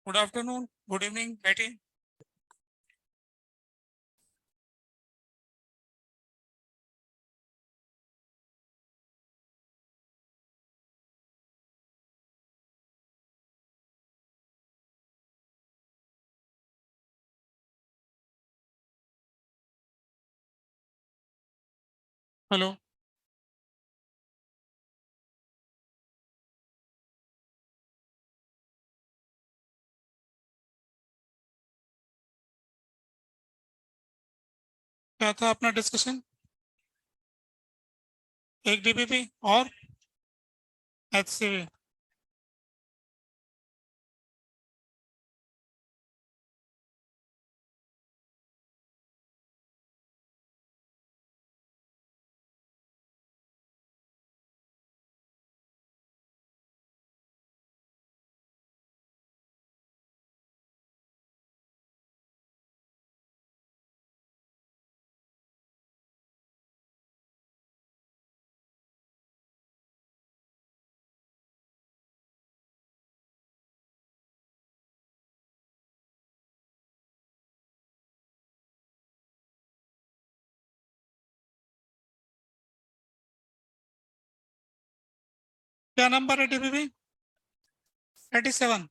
Good afternoon, good evening, बैठिए। Hello. क्या था अपना डिस्कशन? एक डीपीपी और एचसीवी। क्या नंबर है डीपीपी? 37।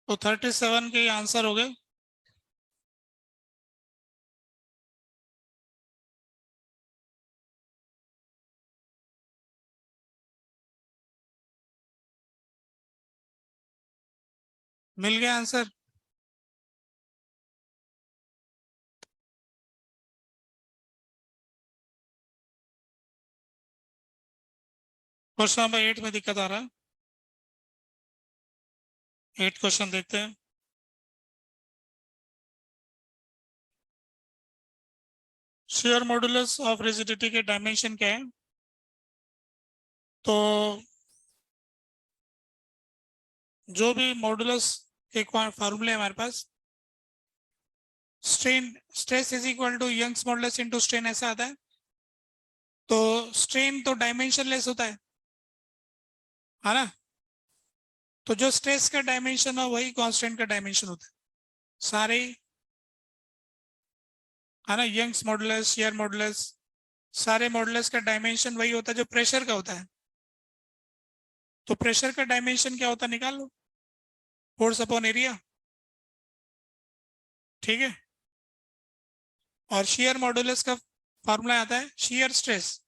तो 37 के आंसर हो गए। मिल गया आंसर। क्वेश्चन नंबर 8 में दिक्कत आ रहा है। 8 क्वेश्चन देखते हैं। शेयर मॉडुलस ऑफ रिजिडिटी के डायमेंशन क्या है? तो जो भी मॉडुलस के फार्मूले हमारे पास, strain stress is equal to Young's modulus into strain, ऐसा आता है। तो स्ट्रेन तो डायमेंशन लेस होता है ना? तो जो स्ट्रेस का डायमेंशन हो वही कांस्टेंट का डायमेंशन होता है सारे, है ना? यंग्स मॉडुलस, शेयर मॉडुलस, सारे मॉडुलस का डायमेंशन वही होता है जो प्रेशर का होता है। तो प्रेशर का डायमेंशन क्या होता है निकाल लो, फोर्स अपॉन एरिया। ठीक है। और शेयर मॉडुलस का फॉर्मूला आता है shear stress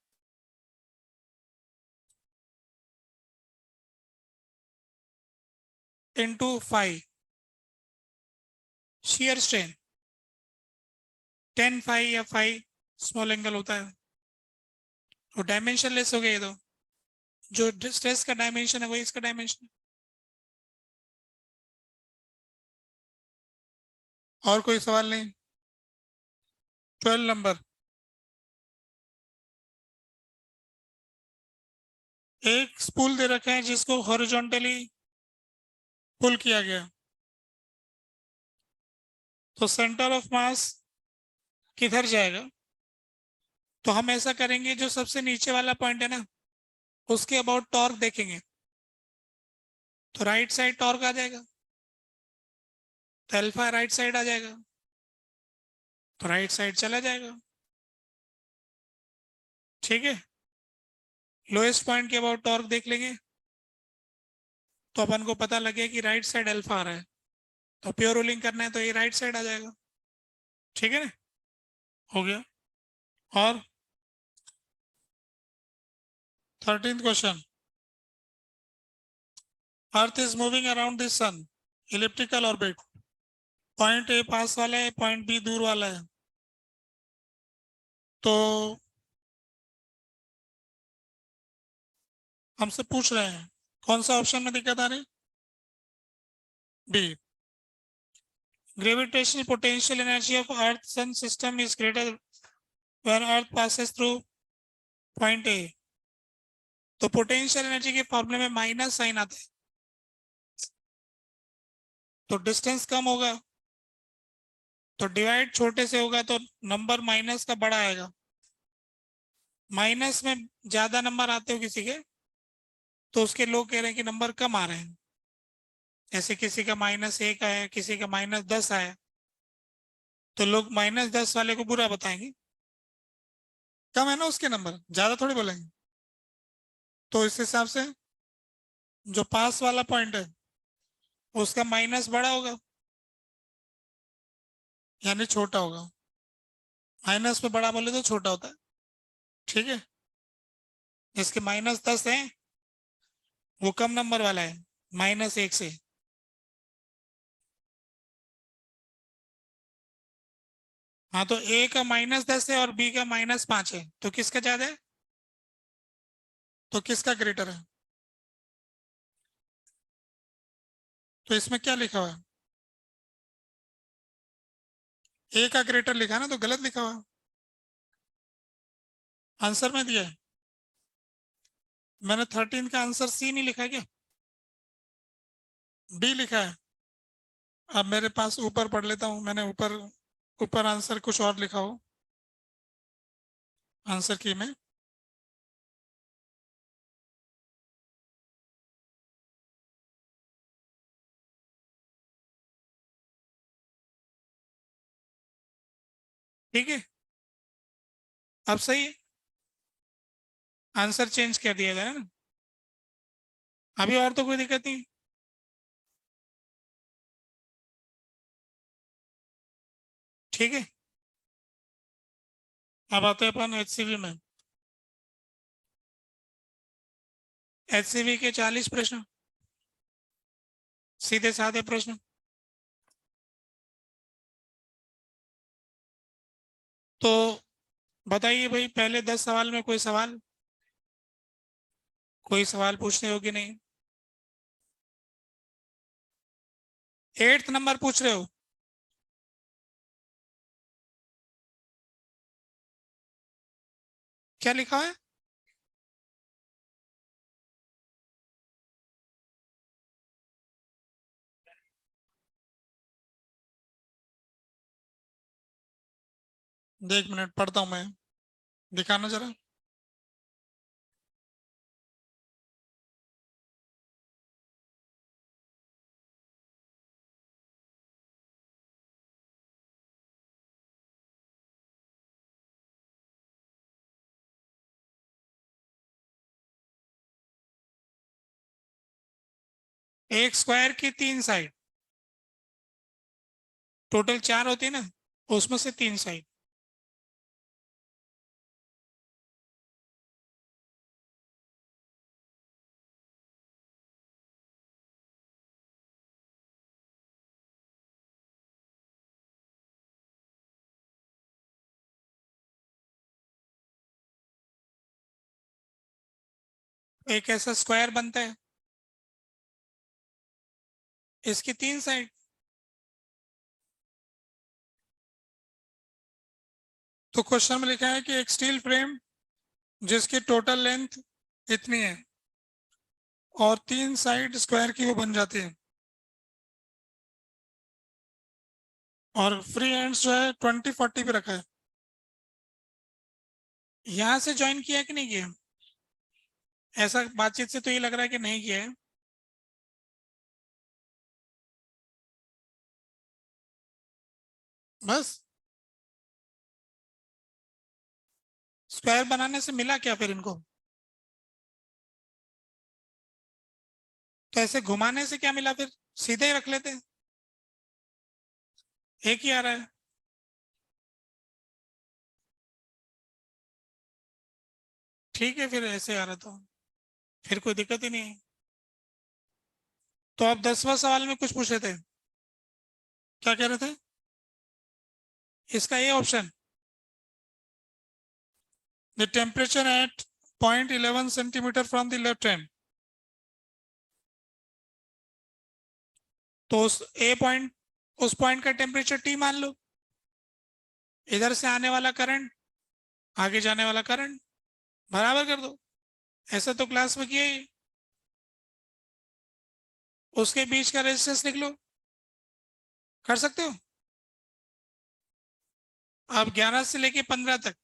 into phi shear strain, 10 phi या फाई स्मॉल एंगल होता है। तो डायमेंशन लेस हो गया ये तो, जो स्ट्रेस का डायमेंशन है वही इसका डायमेंशन है। और कोई सवाल नहीं? 12 नंबर। एक स्पूल दे रखा है जिसको हॉरिजॉन्टली पुल किया गया, तो सेंटर ऑफ मास किधर जाएगा? तो हम ऐसा करेंगे, जो सबसे नीचे वाला पॉइंट है ना, उसके अबाउट टॉर्क देखेंगे। तो राइट साइड टॉर्क आ जाएगा, तो अल्फा राइट साइड आ जाएगा, तो राइट साइड चला जाएगा। ठीक है, लोएस्ट पॉइंट के अबाउट टॉर्क देख लेंगे, तो अपन को पता लगे कि राइट साइड अल्फा आ रहा है, तो प्योर रूलिंग करना है तो ये राइट साइड आ जाएगा। ठीक है ना, हो गया। और 13th question, earth is moving around this sun elliptical orbit, point A पास वाला है, पॉइंट बी दूर वाला है, तो हमसे पूछ रहे हैं कौन सा ऑप्शन में दिक्कत आ रही। B, gravitational potential energy of earth sun system is greater when earth passes through point a. तो पोटेंशियल एनर्जी के फॉर्मूले में माइनस साइन आता है, तो डिस्टेंस कम होगा, तो डिवाइड छोटे से होगा तो नंबर माइनस का बड़ा आएगा। माइनस में ज्यादा नंबर आते हो किसी के, तो उसके लोग कह रहे हैं कि नंबर कम आ रहे हैं। ऐसे किसी का -1 आया, किसी का -10 आया, तो लोग -10 वाले को बुरा बताएंगे, कम है ना उसके नंबर, ज्यादा थोड़ी बोलेंगे। तो इस हिसाब से जो पास वाला पॉइंट है उसका माइनस बड़ा होगा, यानी छोटा होगा। माइनस में बड़ा बोले तो छोटा होता है। ठीक है, जिसके -10 है वो कम नंबर वाला है -1 से। हाँ, तो ए का -10 है और बी का -5 है, तो किसका ज्यादा है, तो किसका ग्रेटर है। तो इसमें क्या लिखा हुआ है, ए का ग्रेटर लिखा ना, तो गलत लिखा हुआ है। आंसर में दिया है, मैंने 13 का आंसर सी नहीं लिखा है क्या, डी लिखा है। अब मेरे पास ऊपर पढ़ लेता हूँ, मैंने ऊपर ऊपर आंसर कुछ और लिखा हो आंसर की में। ठीक है, अब सही है, आंसर चेंज कर दिया गया है ना। अभी और तो कोई दिक्कत नहीं। ठीक है, अब आते हैं अपन एचसीवी में। एचसीवी के 40 प्रश्न, सीधे साधे प्रश्न। तो बताइए भाई, पहले 10 सवाल में कोई सवाल पूछने हो कि नहीं। 8th नंबर पूछ रहे हो, क्या लिखा है। एक मिनट पढ़ता हूं मैं, दिखाना जरा। एक स्क्वायर की 3 साइड, टोटल 4 होती है ना, उसमें से 3 साइड। एक ऐसा स्क्वायर बनता है, इसकी 3 साइड। तो क्वेश्चन में लिखा है कि एक स्टील फ्रेम जिसकी टोटल लेंथ इतनी है और 3 साइड स्क्वायर की वो बन जाती है, और फ्री एंड्स जो है 20-40 पे रखा है। यहां से ज्वाइन किया कि नहीं किया, ऐसा बातचीत से तो ये लग रहा है कि नहीं किया है। बस स्क्वायर बनाने से मिला क्या फिर इनको? तो ऐसे घुमाने से क्या मिला फिर? सीधे ही रख लेते, एक ही आ रहा है। ठीक है, फिर ऐसे आ रहा तो फिर कोई दिक्कत ही नहीं है। तो आप 10वां सवाल में कुछ पूछ रहे थे, क्या कह रहे थे? इसका ये option, the temperature at 0.11 centimetre from the left hand. तो उस ए पॉइंट, उस पॉइंट का टेम्परेचर टी मान लो, इधर से आने वाला करंट, आगे जाने वाला करंट, बराबर कर दो। ऐसा तो क्लास में किया ही। उसके बीच का रेजिस्टेंस निकलो, कर सकते हो। अब 11 से लेके 15 तक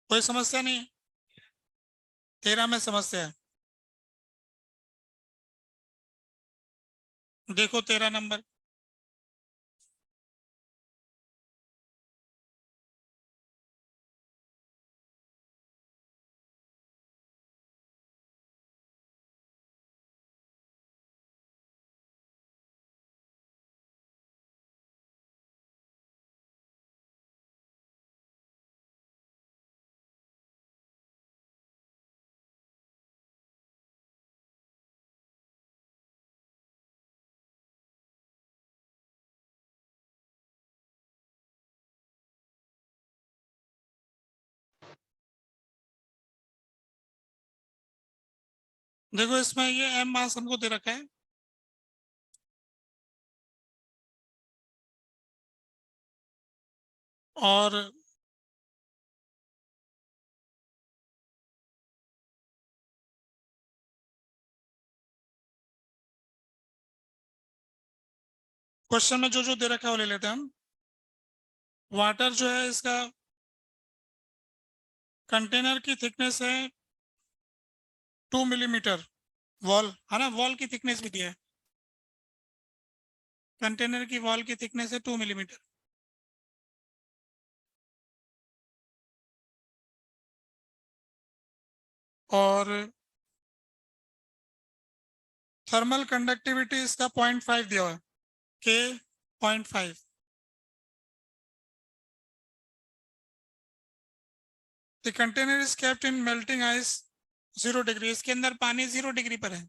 कोई समस्या नहीं है, 13 में समस्या है। देखो 13 नंबर, देखो इसमें ये एम मास हमको दे रखा है, और क्वेश्चन में जो जो दे रखा है वो ले लेते हैं हम। वाटर जो है इसका कंटेनर की थिकनेस है 2 मिलीमीटर, वॉल है ना, वॉल की थिकनेस भी दिया है, कंटेनर की वॉल की थिकनेस है 2 मिलीमीटर। और थर्मल कंडक्टिविटी इसका 0.5 दिया हुआ है, के 0.5। The container is kept in melting ice 0 degree, इसके अंदर पानी 0 डिग्री पर है।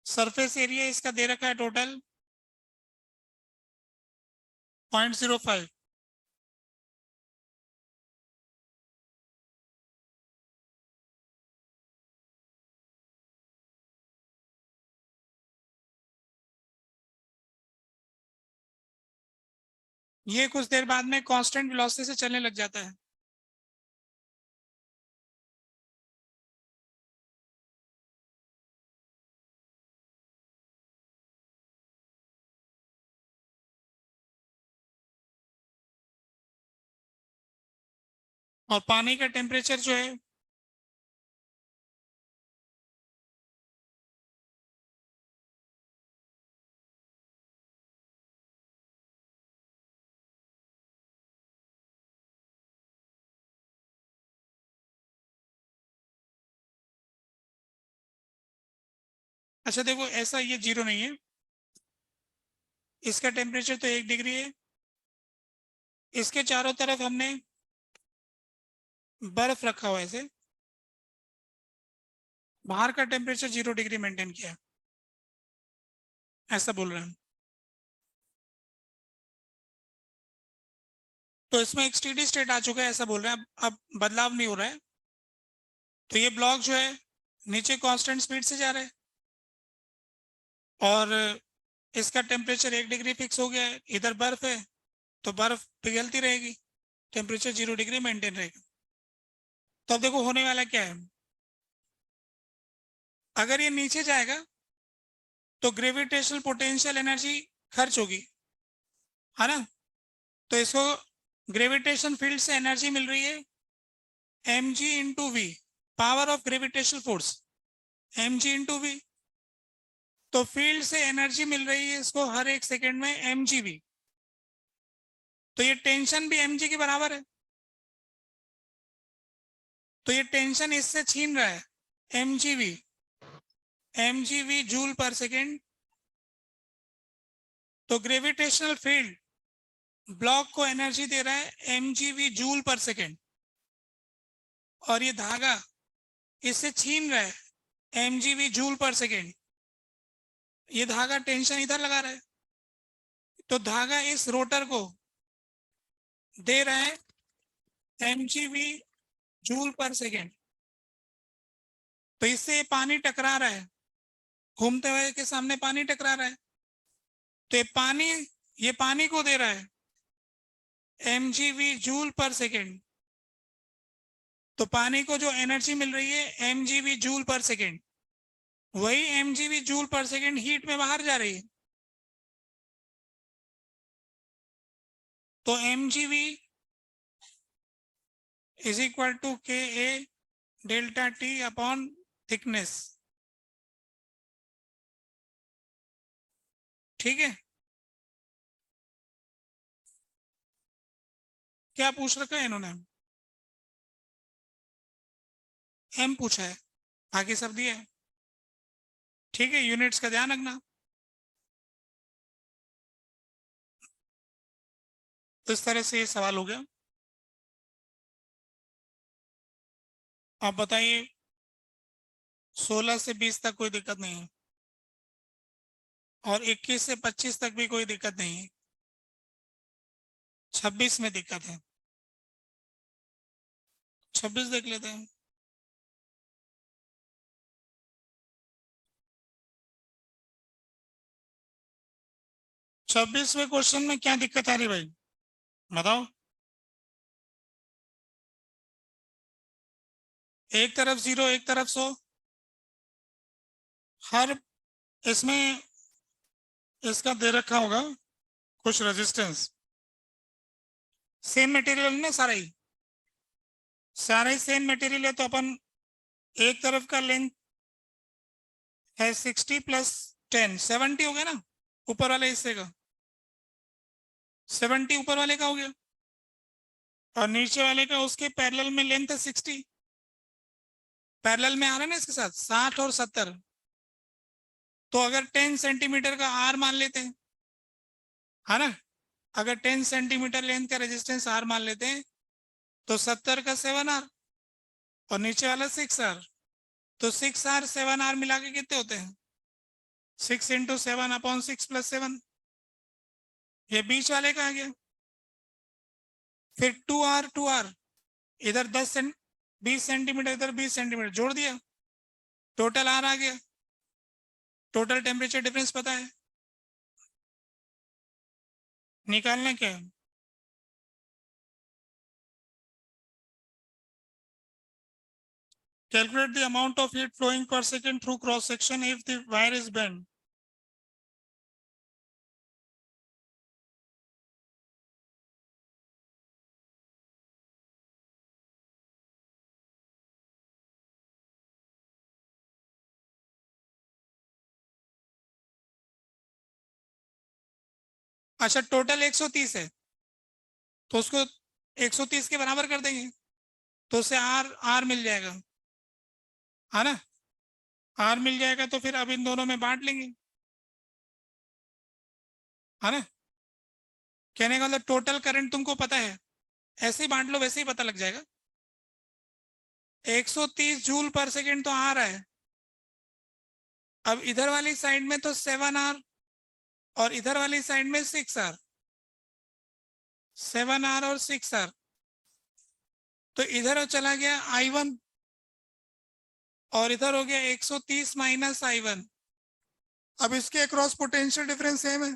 सरफेस एरिया इसका दे रखा है टोटल 0.05। ये कुछ देर बाद में कांस्टेंट वेलोसिटी से चलने लग जाता है। और पानी का टेम्परेचर जो है अच्छा देखो ऐसा, ये 0 नहीं है, इसका टेम्परेचर तो 1 डिग्री है, इसके चारों तरफ हमने बर्फ रखा हुआ है, ऐसे बाहर का टेम्परेचर 0 डिग्री मेंटेन किया है, ऐसा बोल रहे हैं हम। तो इसमें एक स्टेडी स्टेट आ चुका है, ऐसा बोल रहे हैं, अब बदलाव नहीं हो रहा है। तो ये ब्लॉक जो है नीचे कांस्टेंट स्पीड से जा रहा है, और इसका टेम्परेचर 1 डिग्री फिक्स हो गया है, इधर बर्फ है तो बर्फ पिघलती रहेगी, टेम्परेचर 0 डिग्री मेंटेन रहेगा। तो अब देखो होने वाला क्या है, अगर ये नीचे जाएगा तो ग्रेविटेशनल पोटेंशियल एनर्जी खर्च होगी, है ना। तो इसको ग्रेविटेशन फील्ड से एनर्जी मिल रही है mg into v, power of gravitational force. mg/v। तो फील्ड से एनर्जी मिल रही है इसको हर एक सेकेंड में mgv। तो ये टेंशन भी mg के बराबर है। तो ये टेंशन इससे छीन रहा है mgv, mgv जूल पर सेकेंड। तो ग्रेविटेशनल फील्ड ब्लॉक को एनर्जी दे रहा है mgv जूल पर सेकेंड, और ये धागा इससे छीन रहा है mgv जूल पर सेकेंड। ये धागा टेंशन इधर लगा रहा है, तो धागा इस रोटर को दे रहा है mgv जूल पर सेकेंड। तो इससे पानी टकरा रहा है, घूमते हुए के सामने पानी टकरा रहा है। तो ये पानी को दे रहा है mgv जूल पर सेकेंड। तो पानी को जो एनर्जी मिल रही है mgv जूल पर सेकेंड, वही mgv जूल पर सेकेंड हीट में बाहर जा रही है। तो mgv इज इक्वल टू के A delta T upon thickness. ठीक है, क्या पूछ रखा है इन्होंने? एम पूछा है, बाकी सब दिया है। ठीक है, यूनिट्स का ध्यान रखना। तो इस तरह से ये सवाल हो गया। आप बताइए 16 से 20 तक कोई दिक्कत नहीं है, और 21 से 25 तक भी कोई दिक्कत नहीं है। 26 में दिक्कत है, 26 देख लेते हैं। छब्बीसवें क्वेश्चन में क्या दिक्कत आ रही भाई, बताओ। एक तरफ 0, एक तरफ 100। हर इसमें इसका दे रखा होगा कुछ रेजिस्टेंस। सेम मटेरियल ना, सारा ही सेम मटेरियल है, तो अपन एक तरफ का लेंथ है 60 प्लस 10, 70 हो गया ना ऊपर वाले हिस्से का। 70 ऊपर वाले का हो गया, और नीचे वाले का उसके पैरेलल में लेंथ है 60। पैरेलल में आ रहा है ना इसके साथ 60 और 70। तो अगर 10 सेंटीमीटर का आर मान लेते हैं, है ना, अगर 10 सेंटीमीटर लेंथ का रेजिस्टेंस आर मान लेते हैं, तो 70 का 7R और नीचे वाला 6R। तो 6R 7R मिला के कितने होते हैं? 6 इंटू 7/6 + 7। ये बीच वाले का आ गया। फिर 2R इधर 20 सेंटीमीटर, इधर 20 सेंटीमीटर जोड़ दिया, टोटल आर आ गया। टोटल टेम्परेचर डिफरेंस पता है, निकालना क्या है? Calculate the amount of heat flowing per second through cross section if the wire is bent. अच्छा, टोटल 130 है, तो उसको 130 के बराबर कर देंगे, तो उससे आर आर मिल जाएगा, है ना। आर मिल जाएगा तो फिर अब इन दोनों में बांट लेंगे, है ना। कहने का मतलब टोटल करंट तुमको पता है, ऐसे ही बांट लो, वैसे ही पता लग जाएगा। 130 जूल पर सेकेंड तो आ रहा है। अब इधर वाली साइड में तो 7R, और इधर वाली साइड में 6R। 7R और 6R, तो इधर चला गया I1, और इधर हो गया 130 माइनस I1। अब इसके अक्रॉस पोटेंशियल डिफरेंस सेम है,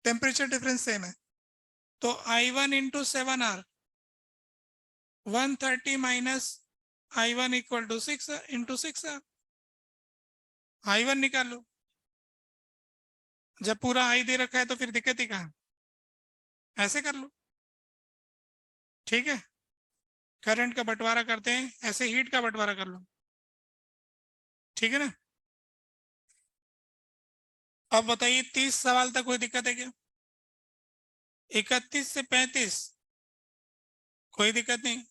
टेम्परेचर डिफरेंस सेम है। तो I1 into 7R 130 minus I1 equal to 6 into 6R। I1 निकाल लो। जब पूरा आई दे रखा है तो फिर दिक्कत ही कहाँ, ऐसे कर लो। ठीक है, करंट का बंटवारा करते हैं, ऐसे हीट का बंटवारा कर लो। ठीक है ना। अब बताइए 30 सवाल तक कोई दिक्कत है क्या? 31 से 35 कोई दिक्कत नहीं।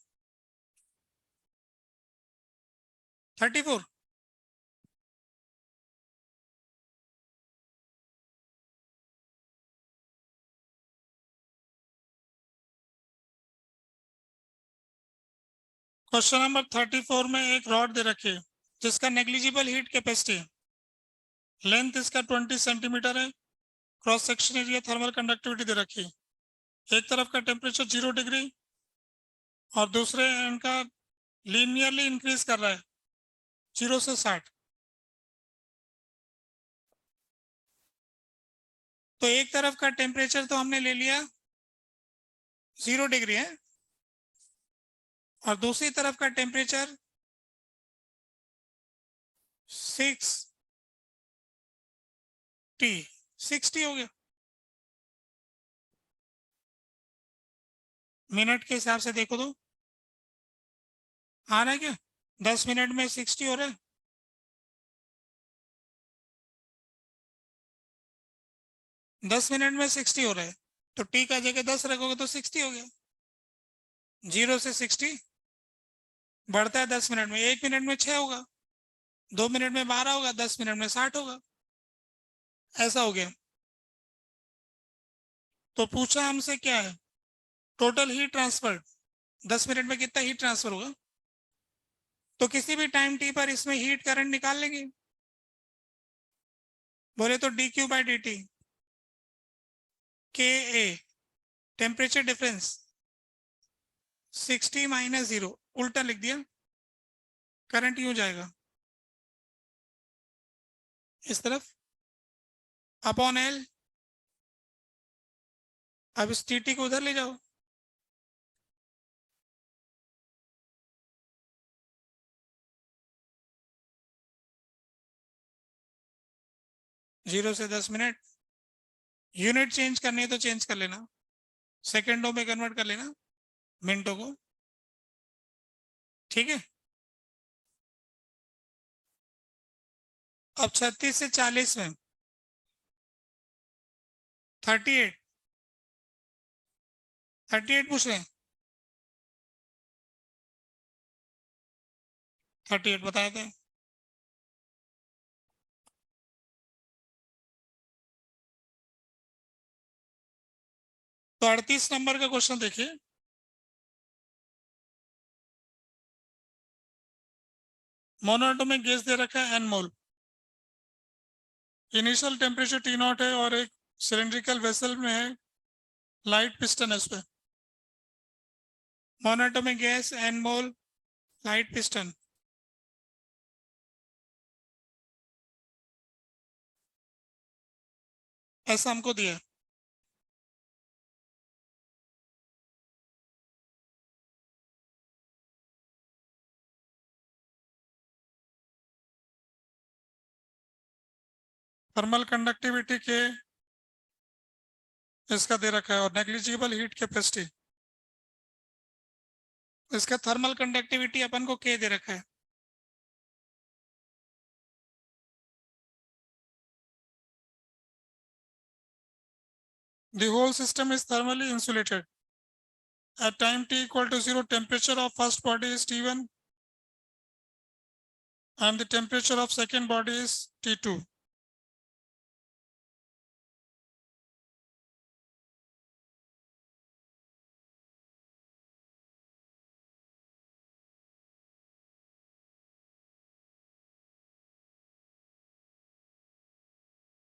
34। क्वेश्चन नंबर 34 में एक रॉड दे रखी है जिसका नेग्लिजिबल हीट कैपेसिटी है, लेंथ इसका 20 सेंटीमीटर है, cross section area thermal conductivity दे रखी है, एक तरफ का टेम्परेचर 0 डिग्री और दूसरे एंड का लीनियरली इंक्रीज कर रहा है 0 से 60। तो एक तरफ का टेम्परेचर तो हमने ले लिया 0 डिग्री है और दूसरी तरफ का टेम्परेचर 60 हो गया। मिनट के हिसाब से देखो तो आ रहा है क्या? 10 मिनट में 60 हो रहा है। 10 मिनट में 60 हो रहा है तो टी का जगह 10 रखोगे तो 60 हो गया। 0 से 60 बढ़ता है 10 मिनट में, 1 मिनट में 6 होगा, 2 मिनट में 12 होगा, 10 मिनट में 60 होगा। ऐसा हो गया। तो पूछा हमसे क्या है? टोटल हीट ट्रांसफर 10 मिनट में कितना हीट ट्रांसफर होगा। तो किसी भी टाइम टी पर इसमें हीट करंट निकाल लेंगे। बोले तो D Q by D T K a temperature difference 60 - 0 उल्टा लिख दिया, करंट यूं जाएगा इस तरफ अपॉन एल। अब इस टी को उधर ले जाओ, जीरो से 10 मिनट। यूनिट चेंज करनी है तो चेंज कर लेना, सेकेंडों में कन्वर्ट कर लेना मिनटों को। ठीक है। अब 36 से 40 में 38 38 पूछ रहे हैं। 38 बताए थे। तो 38 नंबर का क्वेश्चन देखिए। मोनोएटॉमिक गैस दे रखा है n मोल, इनिशियल टेम्परेचर T0 है और एक सिलेंड्रिकल वेसल में है, लाइट पिस्टन है उस पर। मोनोएटॉमिक गैस n मोल, लाइट पिस्टन। ऐसा हमको दिया है। थर्मल कंडक्टिविटी के इसका दे रखा है और नेग्लिजिबल हीट कैपेसिटी, इसका थर्मल कंडक्टिविटी अपन को के दे रखा है। The whole system is thermally insulated. At time t equal to 0, temperature of first body is T1 and the temperature of second body is T2.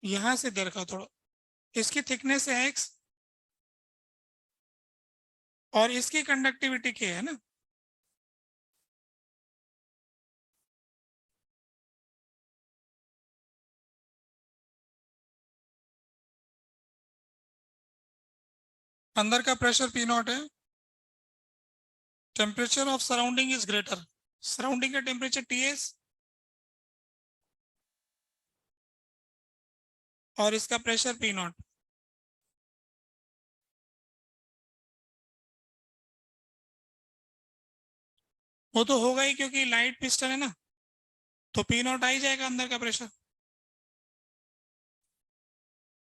यहां से दे रखा थोड़ा, इसकी थिकनेस है x और इसकी कंडक्टिविटी के है ना। अंदर का प्रेशर P0 है, temperature of surrounding is greater, surrounding का टेम्परेचर Ts और इसका प्रेशर P0। वो तो होगा ही क्योंकि लाइट पिस्टन है ना, तो पी नॉट आ ही जाएगा अंदर का प्रेशर।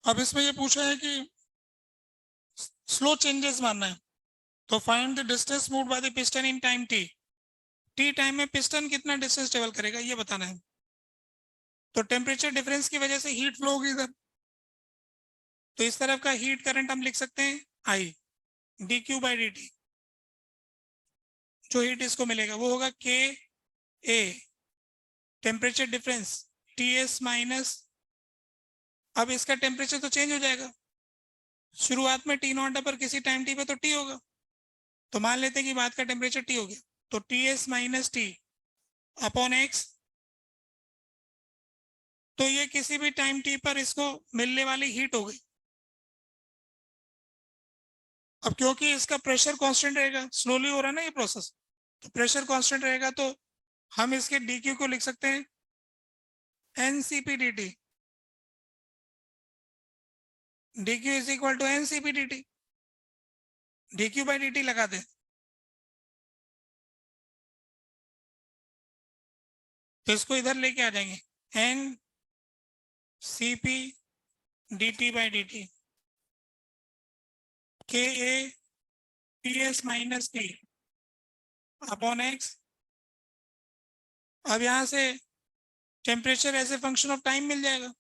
अब इसमें ये पूछा है कि स्लो चेंजेस मानना है, तो find the distance moved by the piston in time T. T time में पिस्टन कितना डिस्टेंस ट्रेवल करेगा ये बताना है। तो टेम्परेचर डिफरेंस की वजह से हीट फ्लो होगी इधर, तो इस तरफ का हीट करंट हम लिख सकते हैं I D Q by D T. जो हीट इसको मिलेगा वो होगा के a temperature difference T S minus, अब इसका टेम्परेचर तो चेंज हो जाएगा, शुरुआत में टी नॉट है पर किसी टाइम टी पे तो टी होगा, तो मान लेते हैं कि बाद का टेम्परेचर टी हो गया, तो T S minus T upon x. तो ये किसी भी टाइम टी पर इसको मिलने वाली हीट हो गई। अब क्योंकि इसका प्रेशर कांस्टेंट रहेगा, स्लोली हो रहा है ना ये प्रोसेस, तो प्रेशर कांस्टेंट रहेगा, तो हम इसके डी क्यू को लिख सकते हैं N C P D T. D Q is equal to N C P D T, D Q by D T लगा दें, तो इसको इधर लेके आ जाएंगे N C P D T by D T K A T S minus T upon X. अब यहां से temperature as a function of time मिल जाएगा,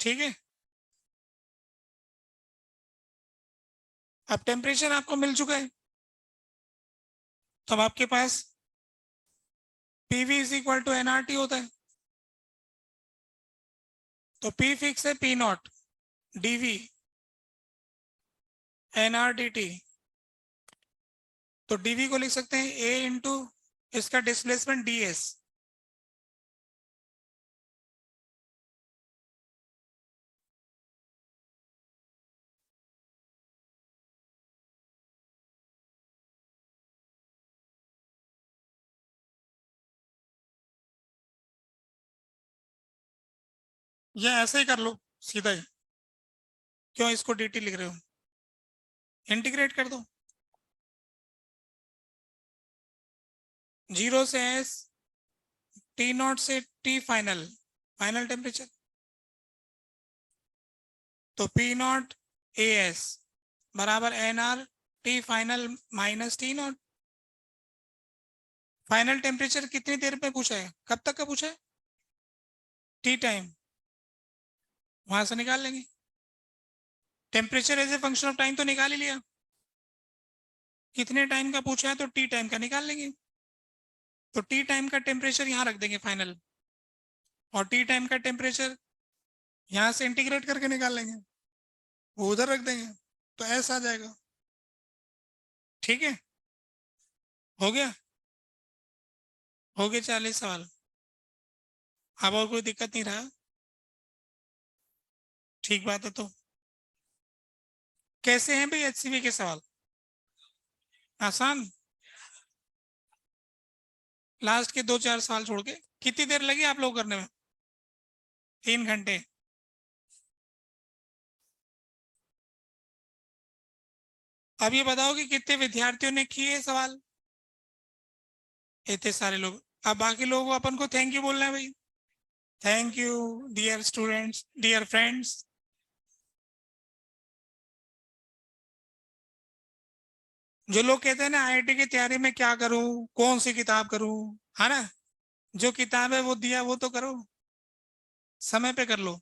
ठीक है। अब टेम्परेचर आपको मिल चुका है, तो अब आपके पास PV is equal to NRT होता है, तो पी फिक्स है P naught DV NR D T, तो डीवी को लिख सकते हैं ए इंटू इसका डिस्प्लेसमेंट डी एस। ये ऐसे ही कर लो सीधा ही, क्यों इसको डी लिख रहे हो, इंटीग्रेट कर दो, जीरो से एस टी नॉट से टी फाइनल, फाइनल टेम्परेचर, तो पी नॉट ए एस बराबर n r t final minus t naught. Final temperature कितनी देर में पूछा है, कब तक का पूछा है, टी टाइम, वहां से निकाल लेंगे। Temperature as a function of time तो निकाल ही लिया, कितने टाइम का पूछा है तो टी टाइम का निकाल लेंगे, तो टी टाइम का टेम्परेचर यहाँ रख देंगे फाइनल, और टी टाइम का टेम्परेचर यहाँ से इंटीग्रेट करके निकाल लेंगे, वो उधर रख देंगे, तो ऐसा आ जाएगा, ठीक है। हो गया, हो गए 40 सवाल। अब और कोई दिक्कत नहीं रहा, ठीक बात है। तो कैसे हैं भाई एचसीवी के सवाल, आसान, लास्ट के 2-4 साल छोड़ के। कितनी देर लगी आप लोग करने में, 3 घंटे। अब ये बताओ कि कितने विद्यार्थियों ने किए सवाल, इतने सारे लोग। अब बाकी लोगों को अपन को थैंक यू बोलना है भाई, thank you dear students, dear friends. जो लोग कहते हैं ना आईआईटी की तैयारी में क्या करूं, कौन सी किताब करूं, है ना, जो किताब है वो दिया वो तो करो, समय पे कर लो।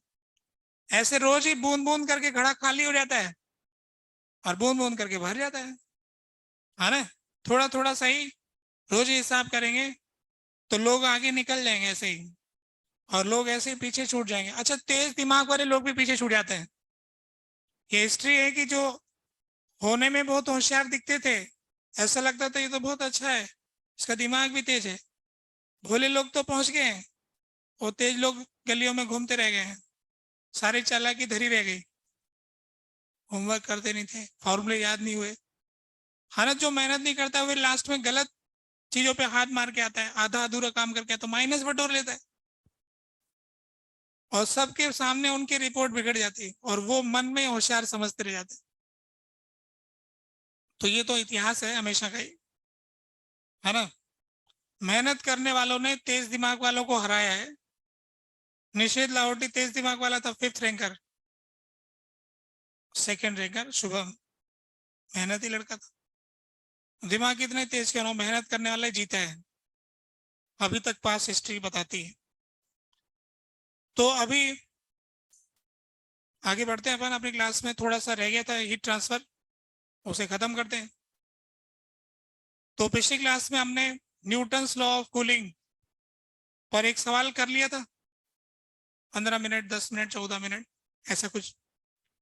ऐसे रोज ही बूंद बूंद करके घड़ा खाली हो जाता है और बूंद बूंद करके भर जाता है ना। थोड़ा थोड़ा सही रोज ही हिसाब करेंगे तो लोग आगे निकल जाएंगे ऐसे ही, और लोग ऐसे ही पीछे छूट जाएंगे। अच्छा, तेज दिमाग वाले लोग भी पीछे छूट जाते हैं। ये हिस्ट्री है कि जो होने में बहुत होशियार दिखते थे, ऐसा लगता था ये तो बहुत अच्छा है, इसका दिमाग भी तेज है, भोले लोग तो पहुंच गए हैं, वो तेज लोग गलियों में घूमते रह गए हैं, सारी चालाकी धरी रह गई, होमवर्क करते नहीं थे, फॉर्मूले याद नहीं हुए। हाँ ना, जो मेहनत नहीं करता वो लास्ट में गलत चीजों पे हाथ मार के आता है, आधा अधूरा काम करके तो माइनस बटोर लेता है, और सबके सामने उनकी रिपोर्ट बिगड़ जाती है और वो मन में होशियार समझते रह जाते। तो ये तो इतिहास है हमेशा का ही, है ना। मेहनत करने वालों ने तेज दिमाग वालों को हराया है। निषेध लाहौटी तेज दिमाग वाला था, 5th ranker. 2nd ranker Shubham मेहनती लड़का था। दिमाग कितने तेज क्यों ना, मेहनत करने वाला ही जीता है, अभी तक पास हिस्ट्री बताती है। तो अभी आगे बढ़ते हैं अपन। अपनी क्लास में थोड़ा सा रह गया था हीट ट्रांसफर, उसे खत्म करते हैं। तो पिछली क्लास में हमने न्यूटन्स लॉ ऑफ कूलिंग पर एक सवाल कर लिया था, 15 मिनट 10 मिनट 14 मिनट ऐसा कुछ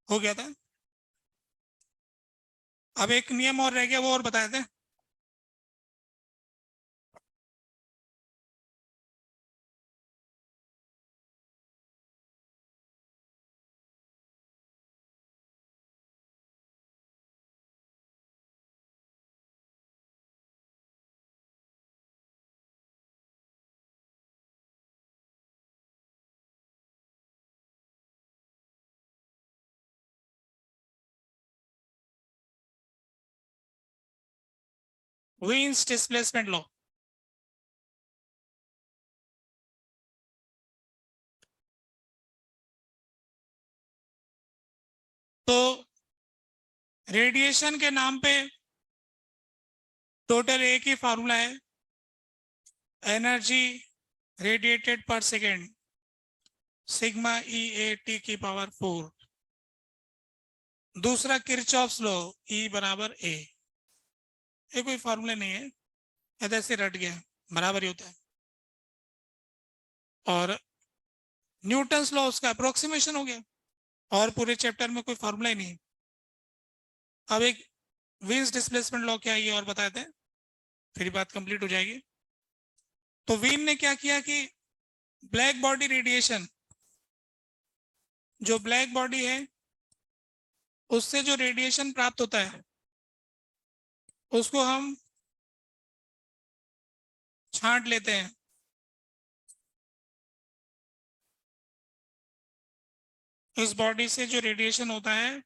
हो गया था। अब एक नियम और रह गया, वो और बताए थे। Wien's displacement law. तो रेडिएशन के नाम पे टोटल एक ही फार्मूला है, एनर्जी रेडिएटेड पर second, sigma e a t की पावर 4। दूसरा किरचॉफ्स लॉ, ई बराबर ए। ये कोई फार्मूला नहीं है, ये ऐसे रट गया, बराबर ही होता है। और न्यूटन्स लॉ उसका अप्रोक्सीमेशन हो गया, और पूरे चैप्टर में कोई फार्मूला ही नहीं है। अब एक वीन्स डिस्प्लेसमेंट लॉ क्या है ये और बताते हैं, फिर बात कंप्लीट हो जाएगी। तो वीन ने क्या किया कि ब्लैक बॉडी रेडिएशन, जो ब्लैक बॉडी है उससे जो रेडिएशन प्राप्त होता है उसको हम छांट लेते हैं। इस बॉडी से जो रेडिएशन होता है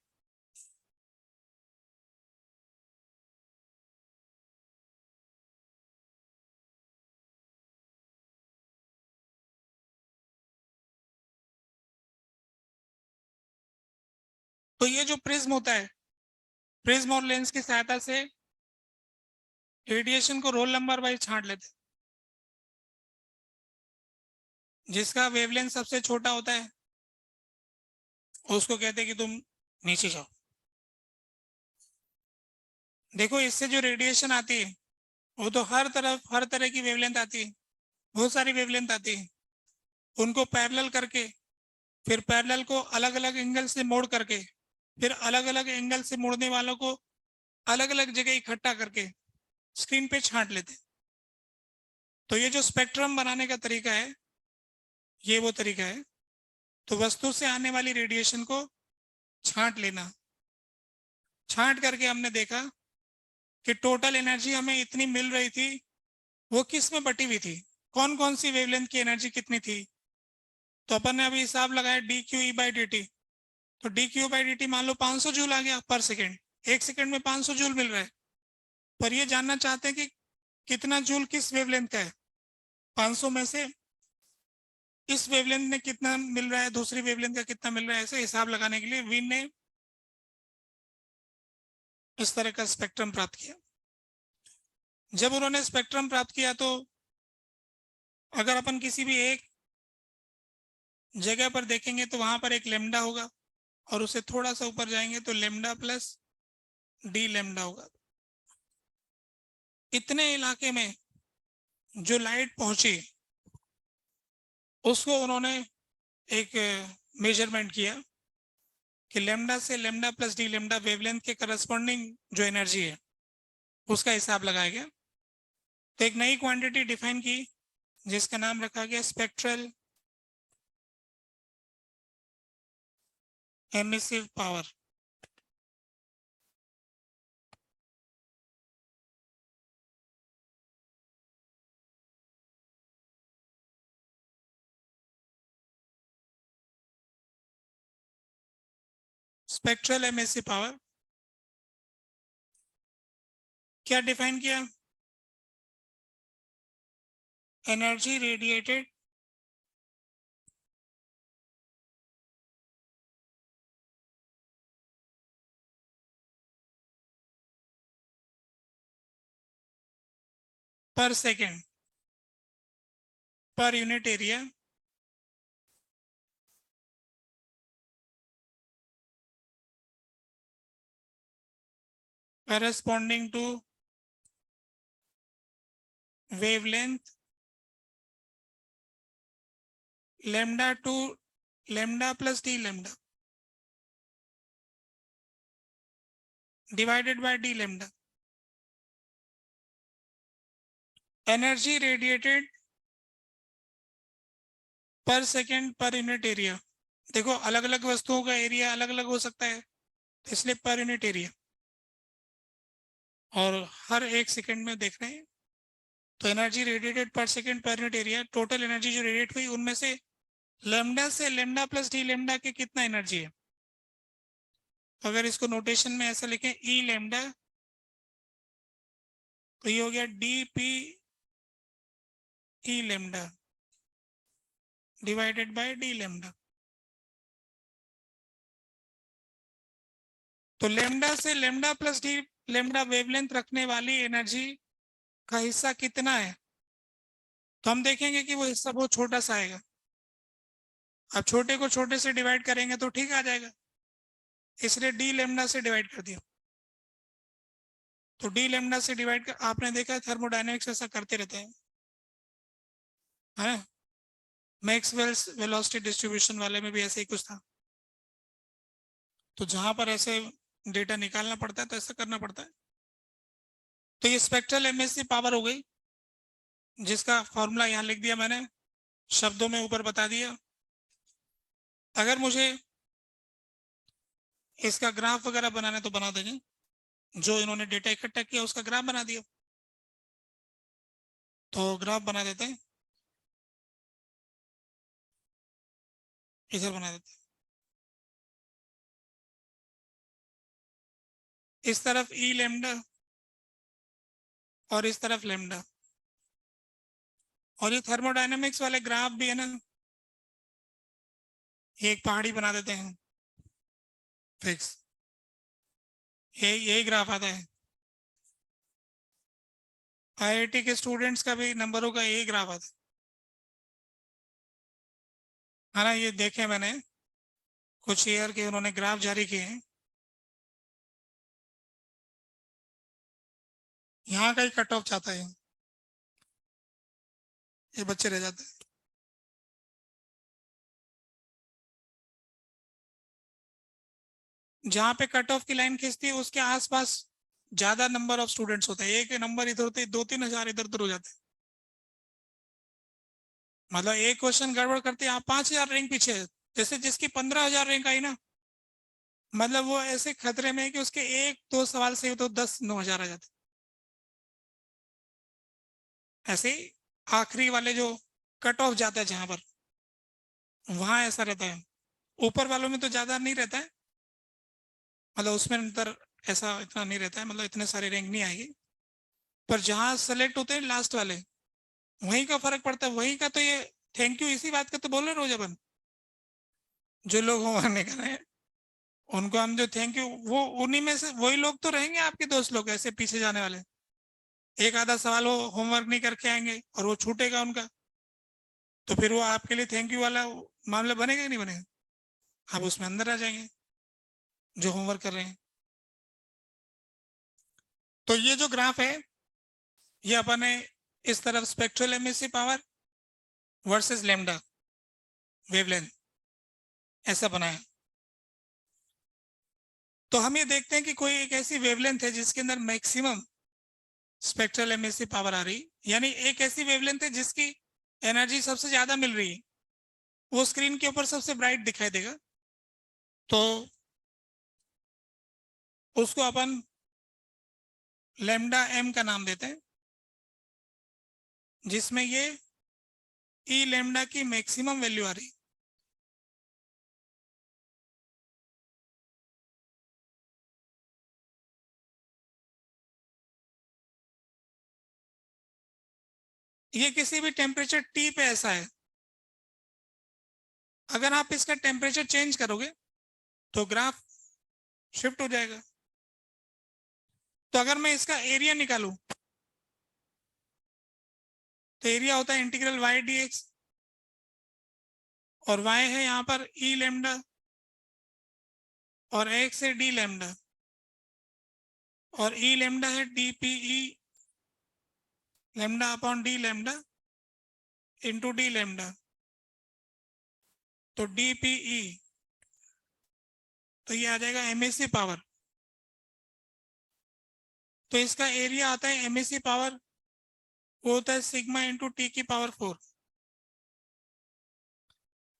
तो ये जो प्रिज्म होता है, प्रिज्म और लेंस की सहायता से रेडिएशन को रोल नंबर वाइज छांट लेते हैं। जिसका वेवलेंथ सबसे छोटा होता है उसको कहते हैं कि तुम नीचे जाओ। देखो इससे जो रेडिएशन आती है वो तो हर तरफ हर तरह की वेवलेंथ आती है, बहुत सारी वेवलेंथ आती है। उनको पैरेलल करके, फिर पैरेलल को अलग अलग एंगल से मोड़ करके, फिर अलग अलग एंगल से मोड़ने वालों को अलग अलग जगह इकट्ठा करके स्क्रीन पे छांट लेते हैं। तो ये जो स्पेक्ट्रम बनाने का तरीका है, ये वो तरीका है। तो वस्तु से आने वाली रेडिएशन को छांट लेना, छांट करके हमने देखा कि टोटल एनर्जी हमें इतनी मिल रही थी, वो किस में बटी हुई थी, कौन कौन सी वेवलेंथ की एनर्जी कितनी थी। तो अपन ने अभी हिसाब लगाया D Q E by D T. तो D Q by D T मान लो 500 जूल आ गया पर सेकेंड, 1 सेकेंड में 500 जूल मिल रहा है। पर ये जानना चाहते हैं कि कितना जूल किस वेवलेंथ का है, 500 में से इस वेवलेंथ में कितना मिल रहा है, दूसरी वेवलेंथ का कितना मिल रहा है। ऐसे हिसाब लगाने के लिए वीन ने इस तरह का स्पेक्ट्रम प्राप्त किया। जब उन्होंने स्पेक्ट्रम प्राप्त किया तो अगर अपन किसी भी एक जगह पर देखेंगे तो वहां पर एक लेमडा होगा, और उसे थोड़ा सा ऊपर जाएंगे तो लेमडा प्लस डी लेमडा होगा। इतने इलाके में जो लाइट पहुंची उसको उन्होंने एक मेजरमेंट किया कि लेमडा से lambda plus D lambda wavelength के करस्पॉन्डिंग जो एनर्जी है उसका हिसाब लगाया गया। तो एक नई क्वांटिटी डिफाइन की जिसका नाम रखा गया spectral emissive power. Spectral emissive power क्या डिफाइन किया, एनर्जी रेडिएटेड पर second per unit area corresponding to wavelength lambda to lambda plus d lambda divided by d lambda. Energy radiated पर सेकेंड पर यूनिट एरिया। देखो अलग अलग वस्तुओं का area अलग अलग हो सकता है, तो इसलिए पर यूनिट एरिया और हर एक सेकेंड में देख रहे हैं। तो एनर्जी रेडिएटेड पर second per unit area, total energy जो रेडिएट हुई उनमें से लेमडा से लेमडा प्लस डी लेमडा के कितना एनर्जी है। अगर इसको नोटेशन में ऐसा लिखें ई लेमडा, तो ये हो गया D P E lambda divided by D lambda. तो लेमडा से lambda plus D lambda wavelength रखने वाली एनर्जी का हिस्सा कितना है, तो हम देखेंगे कि वो हिस्सा बहुत छोटा सा आएगा। अब छोटे को छोटे से डिवाइड करेंगे तो ठीक आ जाएगा, इसलिए डी लेमडा से डिवाइड कर दिया। तो डी लेमडा से डिवाइड कर, आपने देखा थर्मोडायनेमिक्स ऐसा करते रहते हैं, है ना। मैक्सवेल्स वेलोसिटी डिस्ट्रीब्यूशन वाले में भी ऐसे ही कुछ था। तो जहां पर ऐसे डेटा निकालना पड़ता है तो ऐसा करना पड़ता है। तो ये स्पेक्ट्रल एमएससी पावर हो गई, जिसका फॉर्मूला यहाँ लिख दिया मैंने, शब्दों में ऊपर बता दिया। अगर मुझे इसका ग्राफ वगैरह बनाना है तो बना देंगे, जो इन्होंने डेटा इकट्ठा किया उसका ग्राफ बना दिया। तो ग्राफ बना देते हैं, इधर बना देते हैं। इस तरफ ई लेमडा और इस तरफ लेमडा, और ये थर्मोडायनेमिक्स वाले ग्राफ भी है ना, एक पहाड़ी बना देते हैं फिक्स, यही ग्राफ आता है। आईआईटी के स्टूडेंट्स का भी नंबरों का यही ग्राफ आता है ना। ये देखे मैंने कुछ ईयर के उन्होंने ग्राफ जारी किए हैं, यहाँ का ही कट ऑफ चाहता है, ये बच्चे रह जाते हैं। जहाँ पे कट ऑफ की लाइन खींचती है उसके आसपास ज्यादा नंबर ऑफ स्टूडेंट्स होते हैं, एक नंबर इधर होते 2-3 हजार इधर उधर हो जाते हैं। मतलब एक क्वेश्चन गड़बड़ करते हैं आप 5,000 रैंक पीछे है। जैसे जिसकी 15,000 रैंक आई ना, मतलब वो ऐसे खतरे में है कि उसके 1-2 सवाल से तो 10-9 हजार आ जाते। ऐसे आखिरी वाले जो कट ऑफ जाता है जहां पर, वहां ऐसा रहता है। ऊपर वालों में तो ज्यादा नहीं रहता है, मतलब उसमें अंतर ऐसा इतना नहीं रहता है, मतलब इतने सारे रैंक नहीं आएगी। पर जहां सेलेक्ट होते हैं लास्ट वाले, वहीं का फर्क पड़ता है, वहीं का। तो ये थैंक यू इसी बात का तो बोल रहे रोज अपन, जो लोग होमवर्क नहीं कर रहे हैं उनको हम जो थैंक यू, वो उन्हीं में से वही लोग तो रहेंगे आपके दोस्त लोग ऐसे पीछे जाने वाले। एक आधा सवाल वो होमवर्क नहीं करके आएंगे और वो छूटेगा उनका, तो फिर वो आपके लिए थैंक यू वाला मामला बनेगा कि नहीं बनेगा। आप उसमें अंदर आ जाएंगे जो होमवर्क कर रहे हैं। तो ये जो ग्राफ है, ये अपन ने इस तरफ spectral emissive power versus lambda wavelength ऐसा बनाया। तो हम ये देखते हैं कि कोई एक ऐसी वेवलेंथ है जिसके अंदर मैक्सिमम स्पेक्ट्रल एमिसिव पावर आ रही, यानी एक ऐसी वेवलेंथ है जिसकी एनर्जी सबसे ज्यादा मिल रही है, वो स्क्रीन के ऊपर सबसे ब्राइट दिखाई देगा। तो उसको अपन लेमडा एम का नाम देते हैं, जिसमें ये ई लेमडा की मैक्सिमम वैल्यू आ रही। ये किसी भी टेम्परेचर टी पे ऐसा है। अगर आप इसका टेम्परेचर चेंज करोगे तो ग्राफ शिफ्ट हो जाएगा। तो अगर मैं इसका एरिया निकालूं तो एरिया होता है इंटीग्रल y dx, और y है यहाँ पर ई लेमडा, और x है डी लेमडा, और ई लेमडा है D P E lambda upon D lambda into D lambda. तो डी पी ई, तो ये आ जाएगा एमएससी पावर। तो इसका एरिया आता है एमएससी पावर, वो होता है सिग्मा इंटू टी की पावर 4।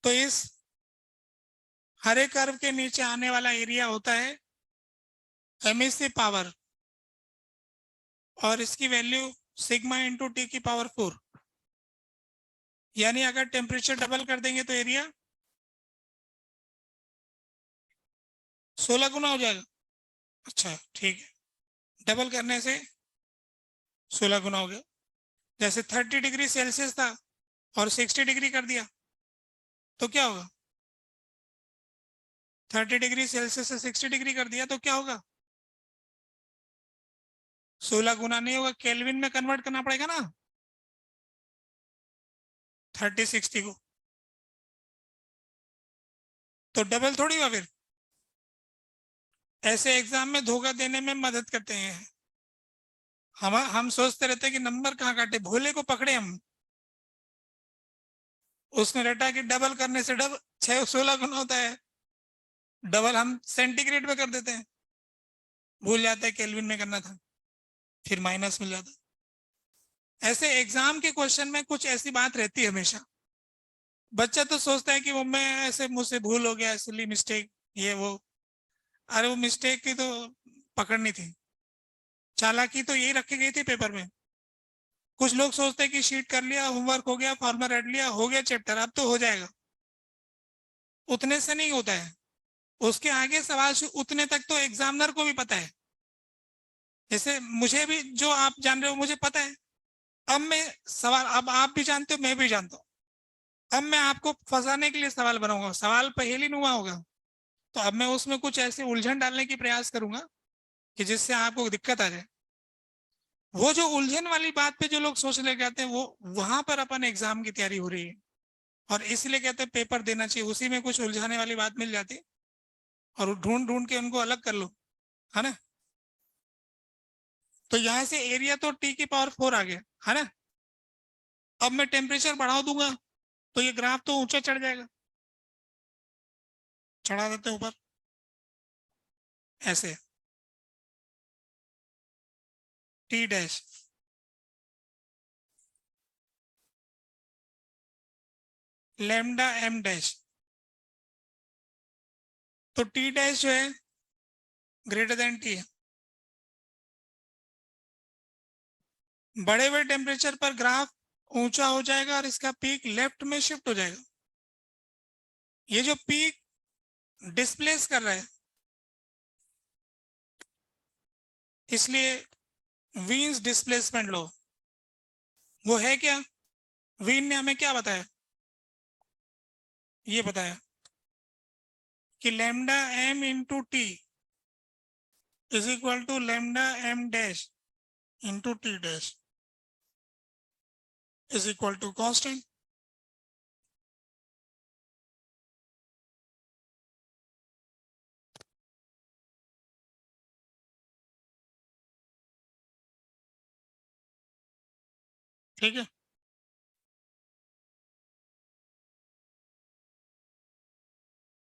तो इस हरे कर्व के नीचे आने वाला एरिया होता है एमएससी पावर, और इसकी वैल्यू सिग्मा इंटू टी की पावर 4। यानी अगर टेम्परेचर डबल कर देंगे तो एरिया 16 गुना हो जाएगा। अच्छा ठीक है, डबल करने से 16 गुना हो गया। जैसे 30 डिग्री सेल्सियस था और 60 डिग्री कर दिया तो क्या होगा? 30 डिग्री सेल्सियस से 60 डिग्री कर दिया तो क्या होगा? 16 गुना नहीं होगा, केल्विन में कन्वर्ट करना पड़ेगा ना 30 60 को। तो डबल थोड़ी हुआ फिर। ऐसे एग्जाम में धोखा देने में मदद करते हैं। हम सोचते रहते हैं कि नंबर कहाँ काटे, भोले को पकड़े हम। उसने रटा कि डबल करने से डबल 16 गुना होता है, डबल हम सेंटीग्रेड में कर देते हैं, भूल जाते हैं केल्विन में करना था, फिर माइनस मिल जाता। ऐसे एग्जाम के क्वेश्चन में कुछ ऐसी बात रहती है हमेशा। बच्चा तो सोचता है कि वो मैं ऐसे मुझसे भूल हो गया, सिली मिस्टेक ये वो। अरे वो मिस्टेक की तो पकड़नी थी, चालाकी तो यही रखी गई थी पेपर में। कुछ लोग सोचते हैं कि शीट कर लिया, होमवर्क हो गया, फॉर्मूला रट लिया, हो गया चैप्टर, अब तो हो जाएगा। उतने से नहीं होता है, उसके आगे सवाल उतने तक तो एग्जामिनर को भी पता है। जैसे मुझे भी, जो आप जान रहे हो मुझे पता है। अब मैं सवाल, अब आप भी जानते हो मैं भी जानता हूँ, अब मैं आपको फंसाने के लिए सवाल बनाऊंगा, सवाल पहेली नुमा होगा। तो अब मैं उसमें कुछ ऐसे उलझन डालने की प्रयास करूंगा कि जिससे आपको दिक्कत आ जाए। वो जो उलझन वाली बात पे जो लोग सोच लेके आते हैं, वो वहां पर अपन एग्जाम की तैयारी हो रही है, और इसलिए कहते हैं पेपर देना चाहिए, उसी में कुछ उलझाने वाली बात मिल जाती है और ढूंढ ढूंढ के उनको अलग कर लो, है ना। तो यहाँ से एरिया तो टी की पावर 4 आ गया, है ना। अब मैं टेम्परेचर बढ़ा दूंगा तो ये ग्राफ तो ऊंचा चढ़ जाएगा, चढ़ा देते हैं ऊपर ऐसे, t dash lambda m dash. तो टी डैश जो है ग्रेटर देन टी है। बड़े हुए टेम्परेचर पर ग्राफ ऊंचा हो जाएगा और इसका पीक लेफ्ट में शिफ्ट हो जाएगा। ये जो पीक डिस्प्लेस कर रहा है, इसलिए वीन्स डिस्प्लेसमेंट लो। वो है क्या? वीन ने हमें क्या बताया? ये बताया कि lambda m into t is equal to lambda m dash into t dash is equal to constant. ठीक है,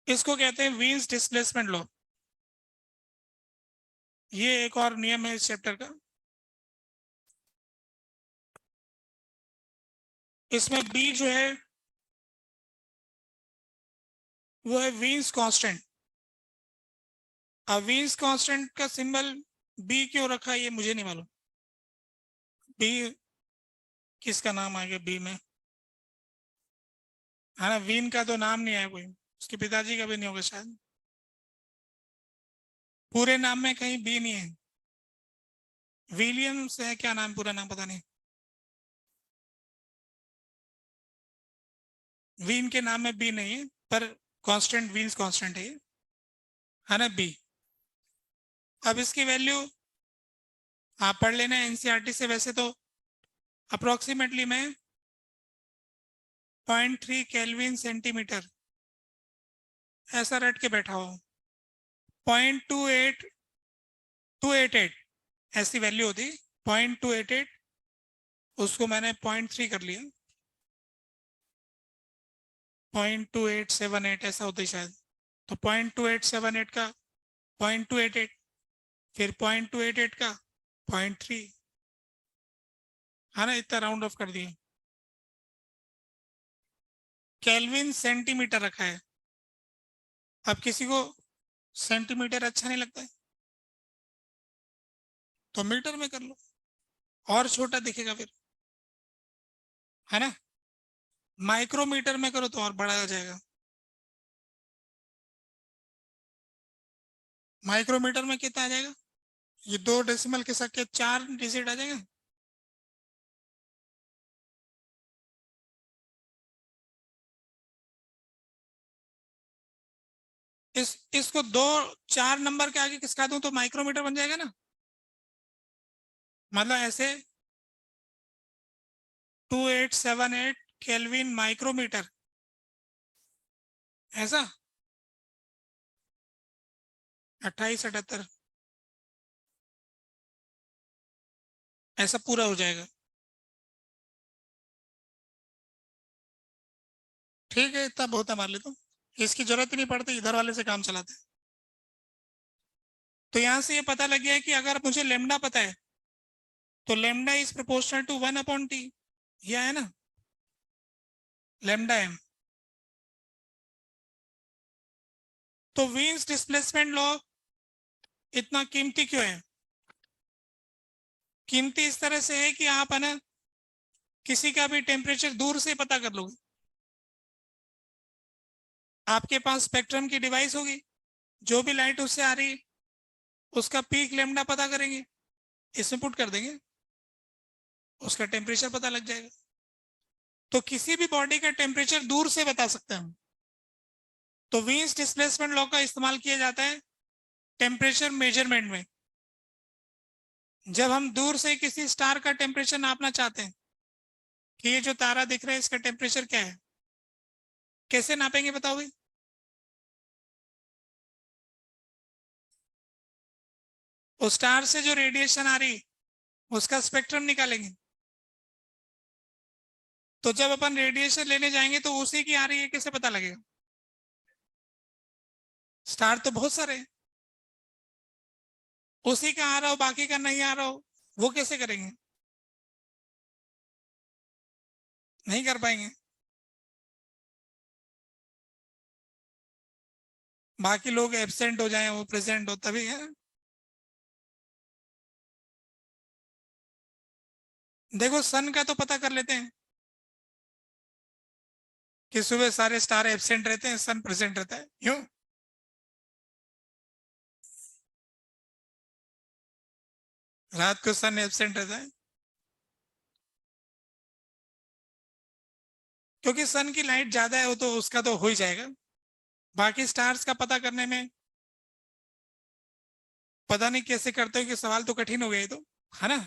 इसको कहते हैं वीन्स डिस्प्लेसमेंट लॉ। ये एक और नियम है इस चैप्टर का। इसमें बी जो है वो है वीन्स कांस्टेंट। अब वीन्स कांस्टेंट का सिंबल बी क्यों रखा है ये मुझे नहीं मालूम। बी किसका नाम आ गया बी में, है ना। वीन का तो नाम नहीं है कोई, उसके पिताजी का भी नहीं होगा शायद। पूरे नाम में कहीं बी नहीं है। विलियम्स है क्या नाम, पूरा नाम पता नहीं। वीन के नाम में बी नहीं है, पर कांस्टेंट, वीन्स कांस्टेंट है ना बी। अब इसकी वैल्यू आप पढ़ लेना एनसीईआरटी से। वैसे तो अप्रोक्सीमेटली मैं 0.3 केल्विन सेंटीमीटर ऐसा रट के बैठा हूँ। 0.28288 ऐसी वैल्यू होती, 0.288, उसको मैंने 0.3 कर लिया, 0.2878 ऐसा होता है शायद। तो 0.2878 का 0.288, फिर 0.288 का 0.3, है ना, इतना राउंड ऑफ कर दिया। केल्विन सेंटीमीटर रखा है। अब किसी को सेंटीमीटर अच्छा नहीं लगता है तो मीटर में कर लो, और छोटा दिखेगा फिर, है ना। माइक्रोमीटर में करो तो और बड़ा आ जाएगा। माइक्रोमीटर में कितना आ जाएगा, ये 2 डेसिमल के साथ के 4 डिजिट आ जाएगा। इसको 4 नंबर के आगे किसका दूं तो माइक्रोमीटर बन जाएगा ना। मतलब ऐसे 2878 केल्विन माइक्रोमीटर, ऐसा 2878 ऐसा पूरा हो जाएगा। ठीक है, इतना बहुत है हमारे लिए, तो इसकी जरूरत ही नहीं पड़ती, इधर वाले से काम चलाते हैं। तो यहां से ये पता लग गया है कि अगर मुझे लेमडा पता है तो lambda is proportional to 1/t, यह है ना लेमडा एम। तो वीन्स डिस्प्लेसमेंट लॉ इतना कीमती क्यों है? कीमती इस तरह से है कि आप है ना किसी का भी टेम्परेचर दूर से पता कर लोगे। आपके पास स्पेक्ट्रम की डिवाइस होगी, जो भी लाइट उससे आ रही है उसका पीक लेमडा पता करेंगे, इसमें पुट कर देंगे, उसका टेम्परेचर पता लग जाएगा। तो किसी भी बॉडी का टेम्परेचर दूर से बता सकते हैं हम। तो वीन्स डिस्प्लेसमेंट लॉ का इस्तेमाल किया जाता है टेम्परेचर मेजरमेंट में। जब हम दूर से किसी स्टार का टेम्परेचर नापना चाहते हैं कि ये जो तारा दिख रहा है इसका टेम्परेचर क्या है, कैसे नापेंगे बताओ भाई? उस स्टार से जो रेडिएशन आ रही उसका स्पेक्ट्रम निकालेंगे। तो जब अपन रेडिएशन लेने जाएंगे तो उसी की आ रही है, कैसे पता लगेगा? स्टार तो बहुत सारे हैं, उसी का आ रहा हो बाकी का नहीं आ रहा हो, वो कैसे करेंगे? नहीं कर पाएंगे। बाकी लोग एब्सेंट हो जाएं वो प्रेजेंट हो तभी है। देखो सन का तो पता कर लेते हैं कि सुबह सारे स्टार एब्सेंट रहते हैं, सन प्रेजेंट रहता है, क्यों? रात को सन एब्सेंट रहता है क्योंकि सन की लाइट ज्यादा है, वो तो उसका तो हो ही जाएगा। बाकी स्टार्स का पता करने में पता नहीं कैसे करते हो कि सवाल तो कठिन हो गए तो, है ना।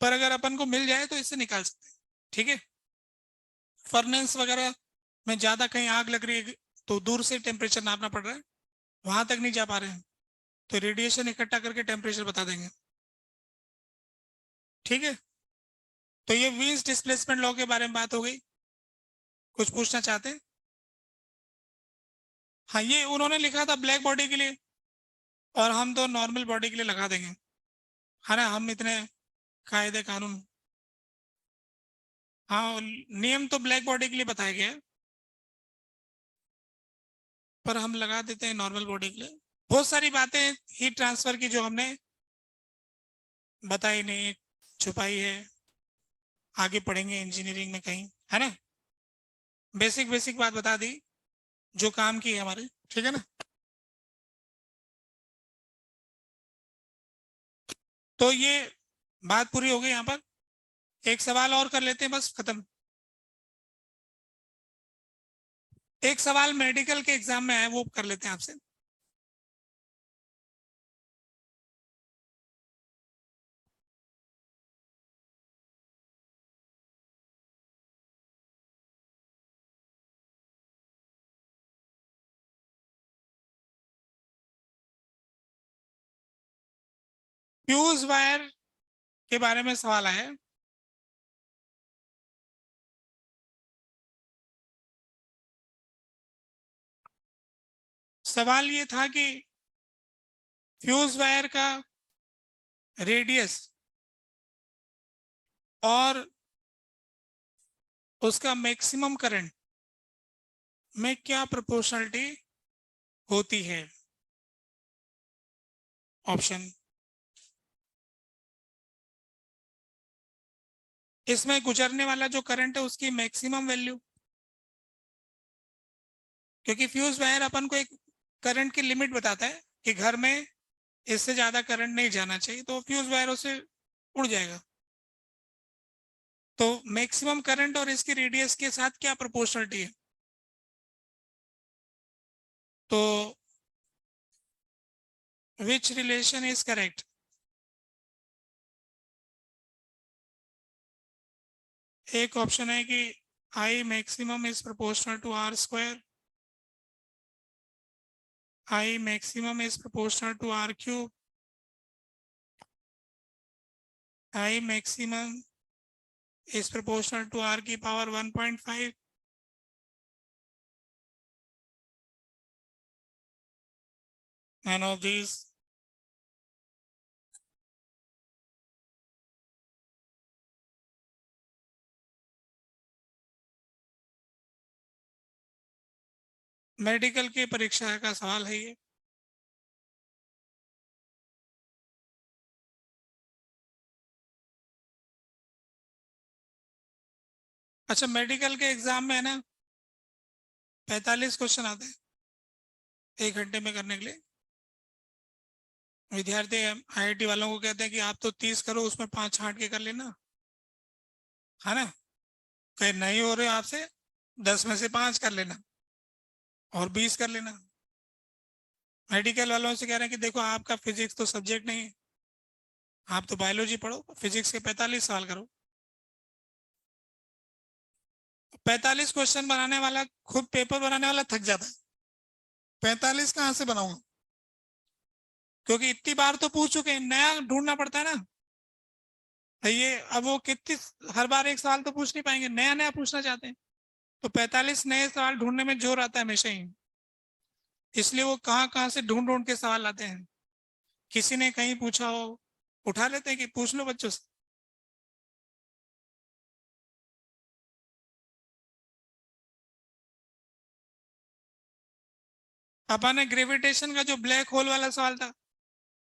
पर अगर अपन को मिल जाए तो इससे निकाल सकते हैं। ठीक है। फर्नेस वगैरह में ज्यादा कहीं आग लग रही है तो दूर से टेम्परेचर नापना पड़ रहा है, वहां तक नहीं जा पा रहे हैं तो रेडिएशन इकट्ठा करके टेम्परेचर बता देंगे। ठीक है। तो ये वीन्स डिस्प्लेसमेंट लॉ के बारे में बात हो गई। कुछ पूछना चाहते हैं? हाँ, ये उन्होंने लिखा था ब्लैक बॉडी के लिए, और हम तो नॉर्मल बॉडी के लिए लगा देंगे, है ना। हम इतने कायदे कानून, हाँ नियम तो ब्लैक बॉडी के लिए बताया गया है, पर हम लगा देते हैं नॉर्मल बॉडी के लिए। बहुत सारी बातें हीट ट्रांसफर की जो हमने बताई नहीं, छुपाई है, आगे पढ़ेंगे इंजीनियरिंग में कहीं, है ना। बेसिक बेसिक बात बता दी जो काम की है हमारे, ठीक है ना। तो ये बात पूरी हो गई यहाँ पर। एक सवाल और कर लेते हैं, बस खत्म। एक सवाल मेडिकल के एग्जाम में है, वो कर लेते हैं आपसे। फ्यूज वायर के बारे में सवाल आया है। सवाल ये था कि फ्यूज वायर का रेडियस और उसका मैक्सिमम करंट में क्या प्रोपोर्शनलिटी होती है। ऑप्शन, इसमें गुजरने वाला जो करंट है उसकी मैक्सिमम वैल्यू, क्योंकि फ्यूज वायर अपन को एक करंट की लिमिट बताता है कि घर में इससे ज्यादा करंट नहीं जाना चाहिए, तो फ्यूज वायर से उड़ जाएगा। तो मैक्सिमम करंट और इसकी रेडियस के साथ क्या प्रोपोर्शनलिटी है। तो विच रिलेशन इज करेक्ट। एक ऑप्शन है कि I maximum is proportional to r square, I maximum is proportional to r cube, I maximum is proportional to r की power 1.5। none of these। Medical की परीक्षा का सवाल है ये। अच्छा, मेडिकल के एग्जाम में है ना 45 क्वेश्चन आते हैं 1 घंटे में करने के लिए। विद्यार्थी आईआईटी वालों को कहते हैं कि आप तो 30 करो, उसमें 5 छांट के कर लेना, है ना। कहीं नहीं हो रहे आपसे 10 में से 5 कर लेना और 20 कर लेना। मेडिकल वालों से कह रहे हैं कि देखो आपका फिजिक्स तो सब्जेक्ट नहीं है, आप तो बायोलॉजी पढ़ो, फिजिक्स के 45 सवाल करो। 45 क्वेश्चन बनाने वाला, खुद पेपर बनाने वाला थक जाता है, 45 कहाँ से बनाऊंगा, क्योंकि इतनी बार तो पूछ चुके हैं, नया ढूंढना पड़ता है ना। तो ये अब वो कितनी, हर बार एक सवाल तो पूछ नहीं पाएंगे, नया नया पूछना चाहते हैं, तो 45 नए सवाल ढूंढने में जोर आता है हमेशा ही। इसलिए वो कहाँ कहाँ से ढूंढ ढूंढ के सवाल लाते हैं। किसी ने कहीं पूछा हो, उठा लेते हैं कि पूछ लो बच्चों से। अपन ने ग्रेविटेशन का जो ब्लैक होल वाला सवाल था,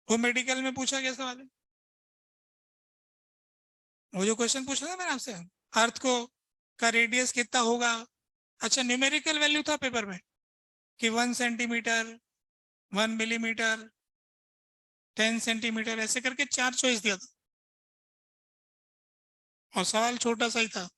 वो मेडिकल में पूछा गया सवाल है। वो जो क्वेश्चन पूछा था मैंने आपसे, अर्थ को का रेडियस कितना होगा। अच्छा, न्यूमेरिकल वैल्यू था पेपर में कि 1 सेंटीमीटर, 1 मिलीमीटर, 10 सेंटीमीटर, ऐसे करके 4 चॉइस दिया था और सवाल छोटा सा ही था।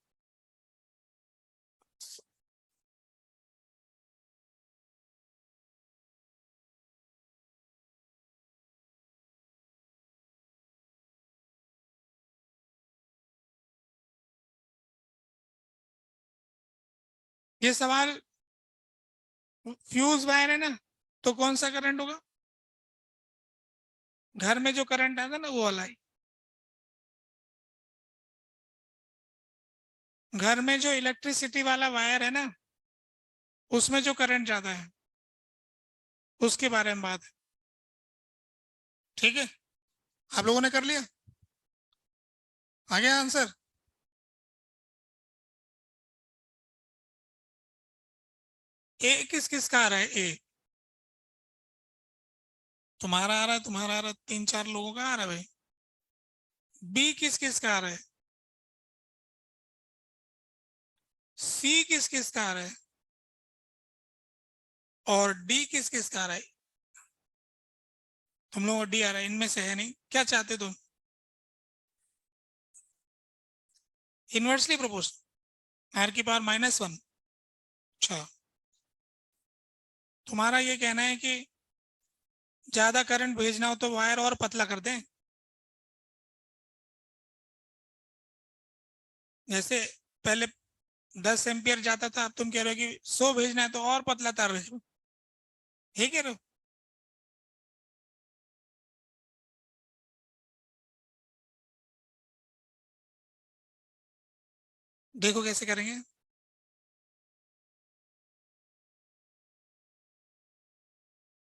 ये सवाल, फ्यूज वायर है ना, तो कौन सा करंट होगा। घर में जो करंट आता है ना वो वाला है। घर में जो इलेक्ट्रिसिटी वाला वायर है ना, उसमें जो करंट जाता है उसके बारे में बात है। ठीक है, आप लोगों ने कर लिया, आ गया आंसर। ए किस किस का आ रहा है। ए तुम्हारा आ रहा है, तुम्हारा आ रहा है, 3 4 लोगों का आ रहा है भाई। बी किस किस का आ रहा है। सी किस किस का आ रहा है। और डी किस किस का आ रहा है। तुम लोगों को डी आ रहा है, इनमें से है नहीं, क्या चाहते तुम। इनवर्सली प्रोपोर्शनल, आर की पावर -1। अच्छा, तुम्हारा ये कहना है कि ज्यादा करंट भेजना हो तो वायर और पतला कर दें, जैसे पहले 10 एम्पियर जाता था, अब तुम कह रहे हो कि 100 भेजना है तो और पतला तार भेजो, ये कह रहे हो? देखो कैसे करेंगे।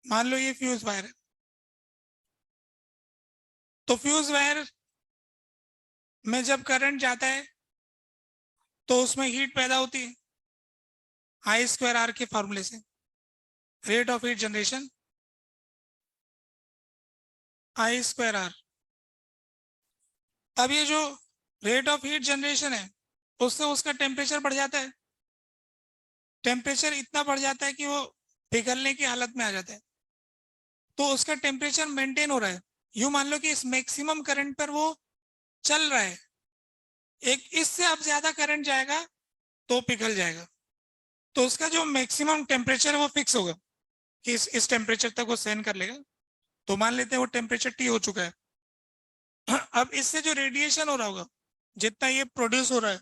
मान लो ये फ्यूज वायर है, तो फ्यूज वायर में जब करंट जाता है तो उसमें हीट पैदा होती है I²R के फॉर्मूले से, rate of heat generation I²R। अब ये जो रेट ऑफ हीट जनरेशन है उससे उसका टेम्परेचर बढ़ जाता है, टेम्परेचर इतना बढ़ जाता है कि वो पिघलने की हालत में आ जाता है, तो उसका टेम्परेचर मेंटेन हो रहा है। यूं मान लो कि इस मैक्सिमम करंट पर वो चल रहा है, एक इससे अब ज्यादा करंट जाएगा तो पिघल जाएगा, तो उसका जो मैक्सिमम टेम्परेचर है वो फिक्स होगा कि इस टेम्परेचर तक वो सहन कर लेगा। तो मान लेते हैं वो टेम्परेचर T हो चुका है। अब इससे जो रेडिएशन हो रहा होगा, जितना ये प्रोड्यूस हो रहा है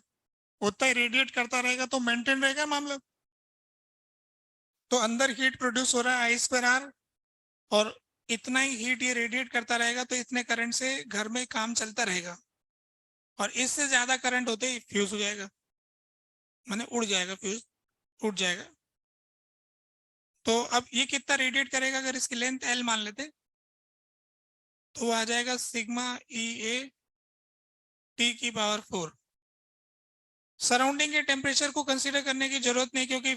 उतना ही रेडिएट करता रहेगा, तो मेंटेन रहेगा मामला। तो अंदर हीट प्रोड्यूस हो रहा है I²R, और इतना ही हीट ये रेडिएट करता रहेगा, तो इतने करंट से घर में काम चलता रहेगा, और इससे ज्यादा करंट होते ही फ्यूज हो जाएगा, माने उड़ जाएगा, फ्यूज उड़ जाएगा। तो अब ये कितना रेडिएट करेगा, अगर इसकी लेंथ L मान लेते तो वो आ जाएगा सिग्मा EA T⁴। सराउंडिंग के टेम्परेचर को कंसीडर करने की जरूरत नहीं, क्योंकि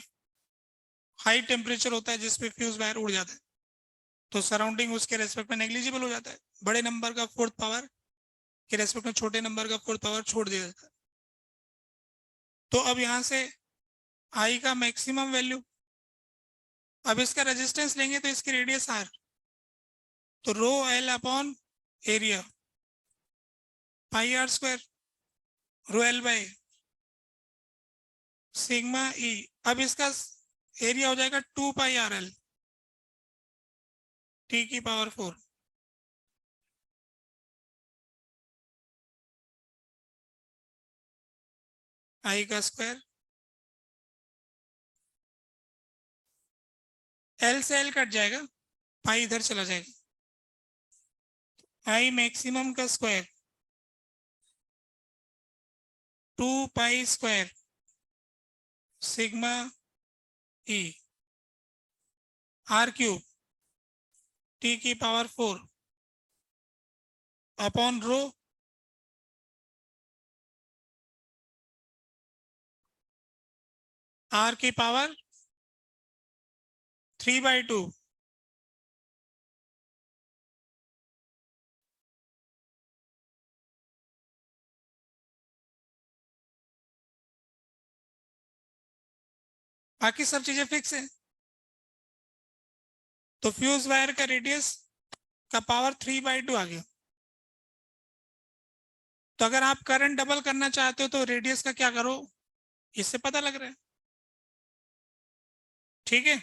हाई टेम्परेचर होता है जिसपे फ्यूज वायर उड़ जाता है, तो सराउंडिंग उसके रेस्पेक्ट में नेग्लिजिबल हो जाता है, बड़े नंबर का फोर्थ पावर के रेस्पेक्ट में छोटे नंबर का फोर्थ पावर छोड़ दिया जाता है। तो अब यहाँ से आई का मैक्सिमम वैल्यू, अब इसका रेजिस्टेंस लेंगे तो इसकी रेडियस R, तो rho L upon area πr², rho L by sigma E। अब इसका एरिया हो जाएगा 2πRL T⁴ I का स्क्वायर, L से L कट जाएगा, पाई इधर चला जाएगा, I मैक्सिमम का square 2π² sigma E R³ T⁴ upon rho R⁴ 3/2। बाकी सब चीजें फिक्स है, तो फ्यूज वायर का रेडियस का पावर 3/2 आ गया। तो अगर आप करंट डबल करना चाहते हो तो रेडियस का क्या करो, इससे पता लग रहा है। ठीक है,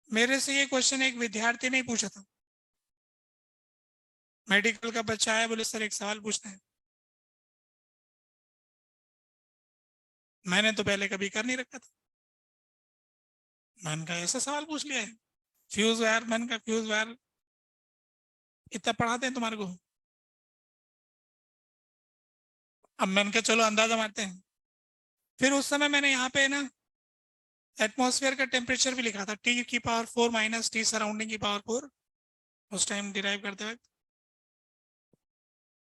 मेरे से ये क्वेश्चन एक विद्यार्थी ने पूछा था, मेडिकल का बच्चा है, बोले सर एक सवाल पूछना है। मैंने तो पहले कभी कर नहीं रखा था, मैंने कहा ऐसा सवाल पूछ लिया है, फ्यूज वायर, मैंने कहा फ्यूज वायर इतना पढ़ाते हैं तुम्हारे को। अब मैंने कहा चलो अंदाजा मारते हैं। फिर उस समय मैंने यहाँ पे ना एटमॉस्फेयर का टेम्परेचर भी लिखा था, T⁴ माइनस T सराउंडिंग की पावर 4, उस टाइम डिराइव करते वक्त।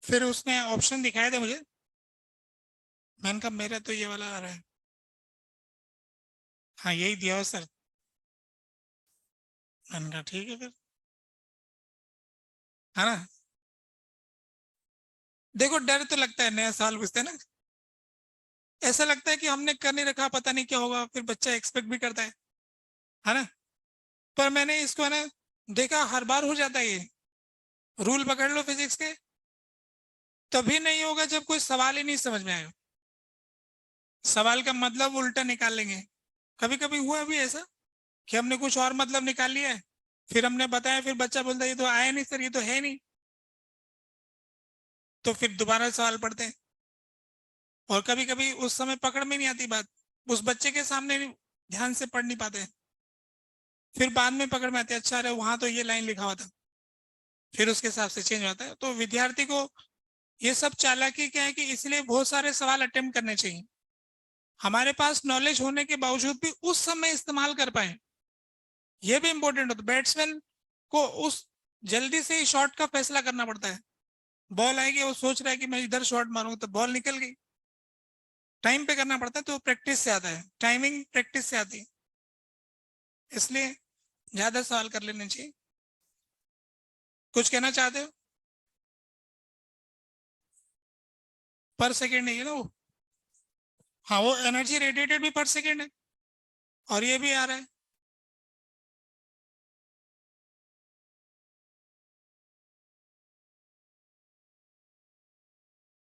फिर उसने ऑप्शन दिखाए थे मुझे, मैंने कहा मेरा तो ये वाला आ रहा है, हाँ यही दिया हो सर। मैंने कहा ठीक है फिर, है ना। देखो डर तो लगता है, नया साल पूछते हैं ना, ऐसा लगता है कि हमने कर नहीं रखा, पता नहीं क्या होगा, फिर बच्चा एक्सपेक्ट भी करता है ना। पर मैंने इसको है ना देखा, हर बार हो जाता है ये, रूल पकड़ लो फिजिक्स के, तभी नहीं होगा जब कोई सवाल ही नहीं समझ में आएगा, सवाल का मतलब उल्टा निकाल लेंगे। कभी कभी हुआ भी ऐसा, कि हमने कुछ और मतलब निकाल लिया है, फिर हमने बताया, फिर बच्चा बोलता है ये तो आया नहीं सर, ये तो है नहीं, तो फिर दोबारा सवाल पढ़ते हैं। और कभी कभी उस समय पकड़ में नहीं आती बात, उस बच्चे के सामने ध्यान से पढ़ नहीं पाते, फिर बाद में पकड़ में आते, अच्छा अरे वहां तो ये लाइन लिखा हुआ था, फिर उसके हिसाब से चेंज होता है। तो विद्यार्थी को ये सब चालाकी क्या है कि इसलिए बहुत सारे सवाल अटेम्प्ट करने चाहिए, हमारे पास नॉलेज होने के बावजूद भी उस समय इस्तेमाल कर पाए, ये भी इंपॉर्टेंट होता है। बैट्समैन को उस जल्दी से ही शॉट का फैसला करना पड़ता है, बॉल आएगी, वो सोच रहा है कि मैं इधर शॉट मारूंगा, तो बॉल निकल गई, टाइम पे करना पड़ता है, तो प्रैक्टिस से आता है, टाइमिंग प्रैक्टिस से आती है, इसलिए ज्यादा सवाल कर लेने चाहिए। कुछ कहना चाहते हो? पर सेकेंड नहीं है ना वो, हाँ वो एनर्जी रेडिएटेड भी पर सेकेंड है, और ये भी आ रहा है।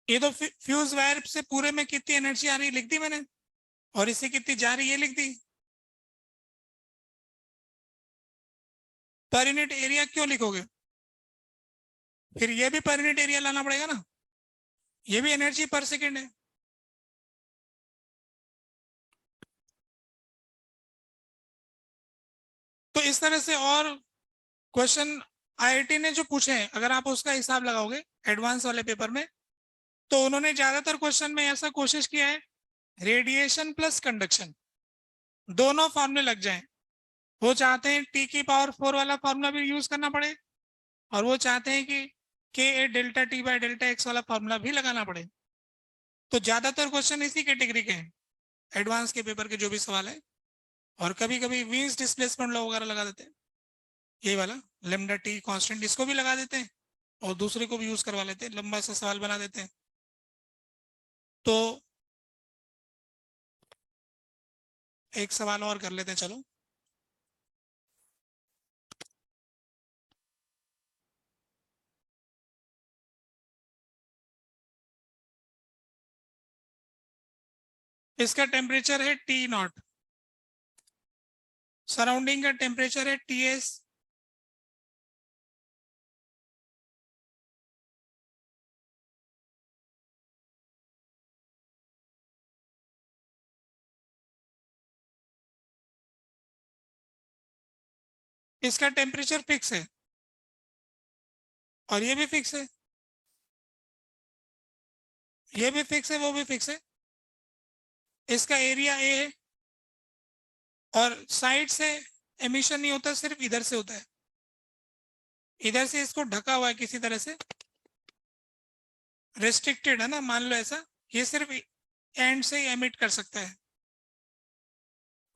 ये तो फ्यूज वायर से पूरे में कितनी एनर्जी आ रही है लिख दी मैंने, और इससे कितनी जा रही है लिख दी। पर यूनिट एरिया क्यों लिखोगे, फिर ये भी पर यूनिट एरिया लाना पड़ेगा ना, ये भी एनर्जी पर सेकेंड है। तो इस तरह से और क्वेश्चन आईआईटी ने जो पूछे हैं, अगर आप उसका हिसाब लगाओगे एडवांस वाले पेपर में, तो उन्होंने ज्यादातर क्वेश्चन में ऐसा कोशिश किया है, रेडिएशन प्लस कंडक्शन दोनों फॉर्मूले लग जाएं। वो चाहते हैं टी की पावर 4 वाला फॉर्मूला भी यूज करना पड़े, और वो चाहते हैं कि K A delta T by delta X वाला फॉर्मूला भी लगाना पड़े। तो ज्यादातर क्वेश्चन इसी कैटेगरी के हैं, एडवांस के पेपर के जो भी सवाल है। और कभी कभी वीन्स डिस्प्लेसमेंट लॉ वगैरह लगा देते हैं, ये वाला लेमडा टी कांस्टेंट, इसको भी लगा देते हैं, और दूसरे को भी यूज करवा लेते हैं, लंबा सा सवाल बना देते हैं। तो एक सवाल और कर लेते हैं चलो। इसका टेम्परेचर है टी नॉट, सराउंडिंग का टेम्परेचर है टी एस। इसका टेम्परेचर फिक्स है, और ये भी फिक्स है, ये भी फिक्स है, वो भी फिक्स है। इसका एरिया ए है, और साइड से एमिशन नहीं होता, सिर्फ इधर से होता है, इधर से इसको ढका हुआ है किसी तरह से, रेस्ट्रिक्टेड है ना, मान लो ऐसा, ये सिर्फ एंड से ही एमिट कर सकता है,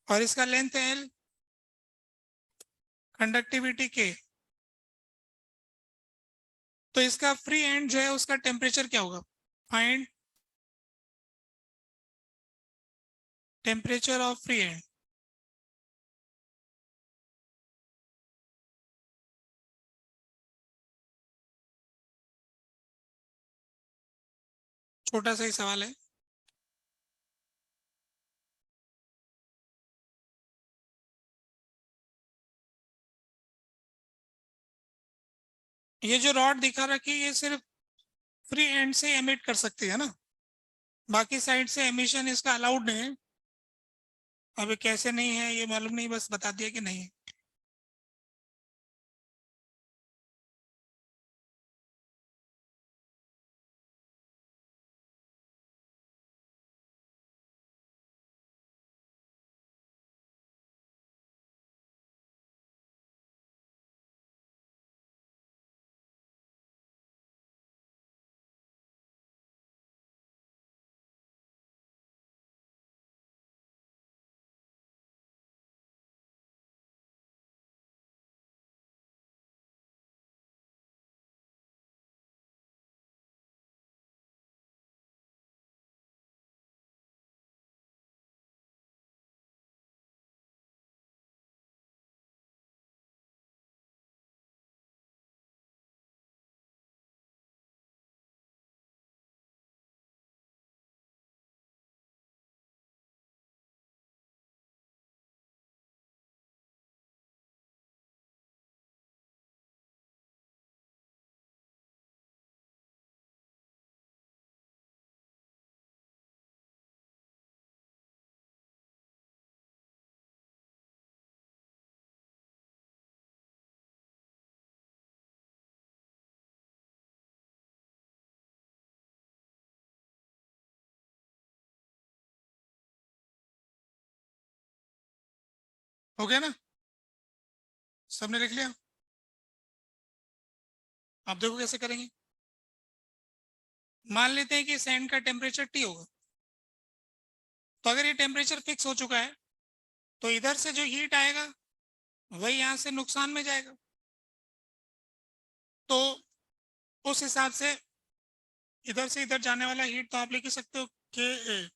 और इसका लेंथ है एल, कंडक्टिविटी के। तो इसका फ्री एंड जो है उसका टेम्परेचर क्या होगा, find temperature of free and. छोटा सा ही सवाल है। ये जो रॉड दिखा रखी है, ये सिर्फ फ्री एंड से एमिट कर सकती है ना, बाकी साइड से एमिशन इसका अलाउड नहीं है। अब ये कैसे नहीं है ये मालूम नहीं, बस बता दिया कि नहीं है। हो गया ना, सबने लिख लिया? आप देखो कैसे करेंगे। मान लेते हैं कि सैंड का टेम्परेचर टी होगा, तो अगर ये टेम्परेचर फिक्स हो चुका है तो इधर से जो हीट आएगा वही यहां से नुकसान में जाएगा। तो उस हिसाब से इधर से इधर जाने वाला हीट तो आप लिख सकते हो के ए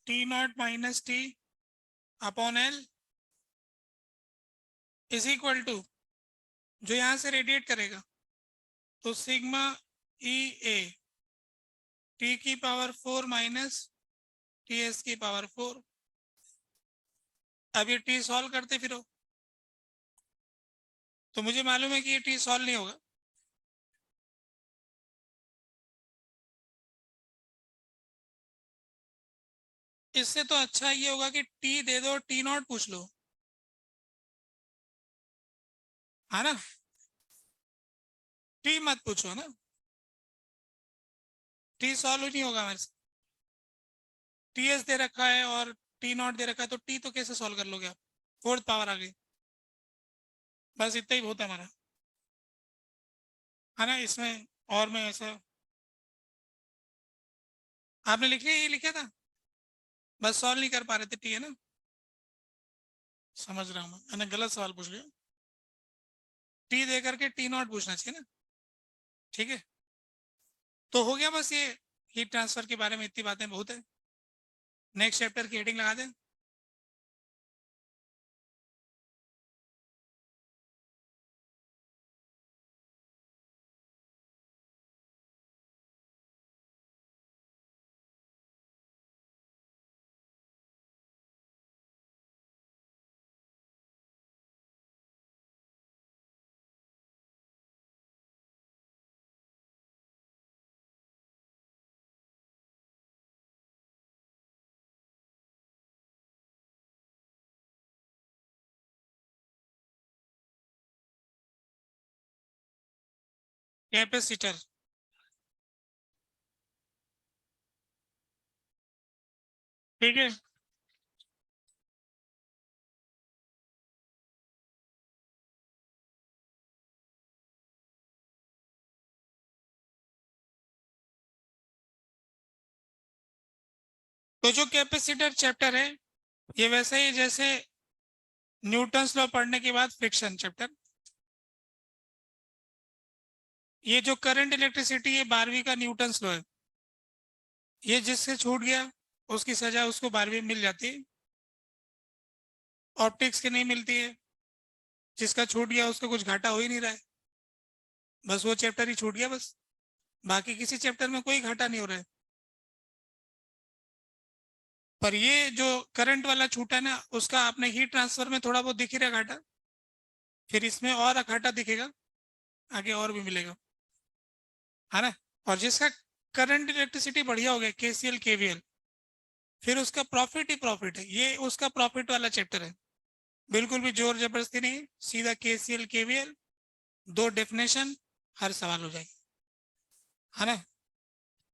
t naught minus T upon l is equal to जो यहां से रेडिएट करेगा तो सिग्मा ई ए टी की पावर 4 माइनस टी एस की पावर 4। अब ये टी सॉल्व करते फिरो तो मुझे मालूम है कि ये टी सॉल्व नहीं होगा। इससे तो अच्छा ये होगा कि टी दे दो, टी नॉट पूछ लो, है ना? टी मत पूछो ना, टी सॉल्व नहीं होगा मेरे से। टी एस दे रखा है और टी नॉट दे रखा है तो टी तो कैसे सॉल्व कर लोगे आप? फोर्थ पावर आ गई, बस इतना ही बहुत है हमारा, है ना? इसमें और मैं ऐसा आपने लिख लिया, ये लिखा था, बस सॉल्व नहीं कर पा रहे थे, टी है ना? समझ रहा हूँ मैंने गलत सवाल पूछ लिया। टी दे करके टी नॉट पूछना चाहिए ना। ठीक है, तो हो गया बस ये हीट ट्रांसफर के बारे में इतनी बातें बहुत है। नेक्स्ट चैप्टर की हेडिंग लगा दें। कैपेसिटर, ठीक है। तो जो कैपेसिटर चैप्टर है ये वैसे ही जैसे न्यूटन्स लॉ पढ़ने के बाद फ्रिक्शन चैप्टर। ये जो करंट इलेक्ट्रिसिटी है 12वीं का न्यूटन्स लॉ है, ये जिससे छूट गया उसकी सजा उसको 12वीं में मिल जाती है, ऑप्टिक्स की नहीं मिलती है। जिसका छूट गया उसको कुछ घाटा हो ही नहीं रहा है, बस वो चैप्टर ही छूट गया बस, बाकी किसी चैप्टर में कोई घाटा नहीं हो रहा है। पर ये जो करंट वाला छूटा है ना उसका आपने हीट ट्रांसफर में थोड़ा बहुत दिख ही रहा घाटा, फिर इसमें और घाटा दिखेगा, आगे और भी मिलेगा, है ना? और जिसका करंट इलेक्ट्रिसिटी बढ़िया हो गया केसीएल केवीएल, फिर उसका प्रॉफिट ही प्रॉफिट है, ये उसका प्रॉफिट वाला चैप्टर है। बिल्कुल भी जोर जबरदस्ती नहीं, सीधा केसीएल केवीएल, दो डेफिनेशन, हर सवाल हो जाएगी, है ना?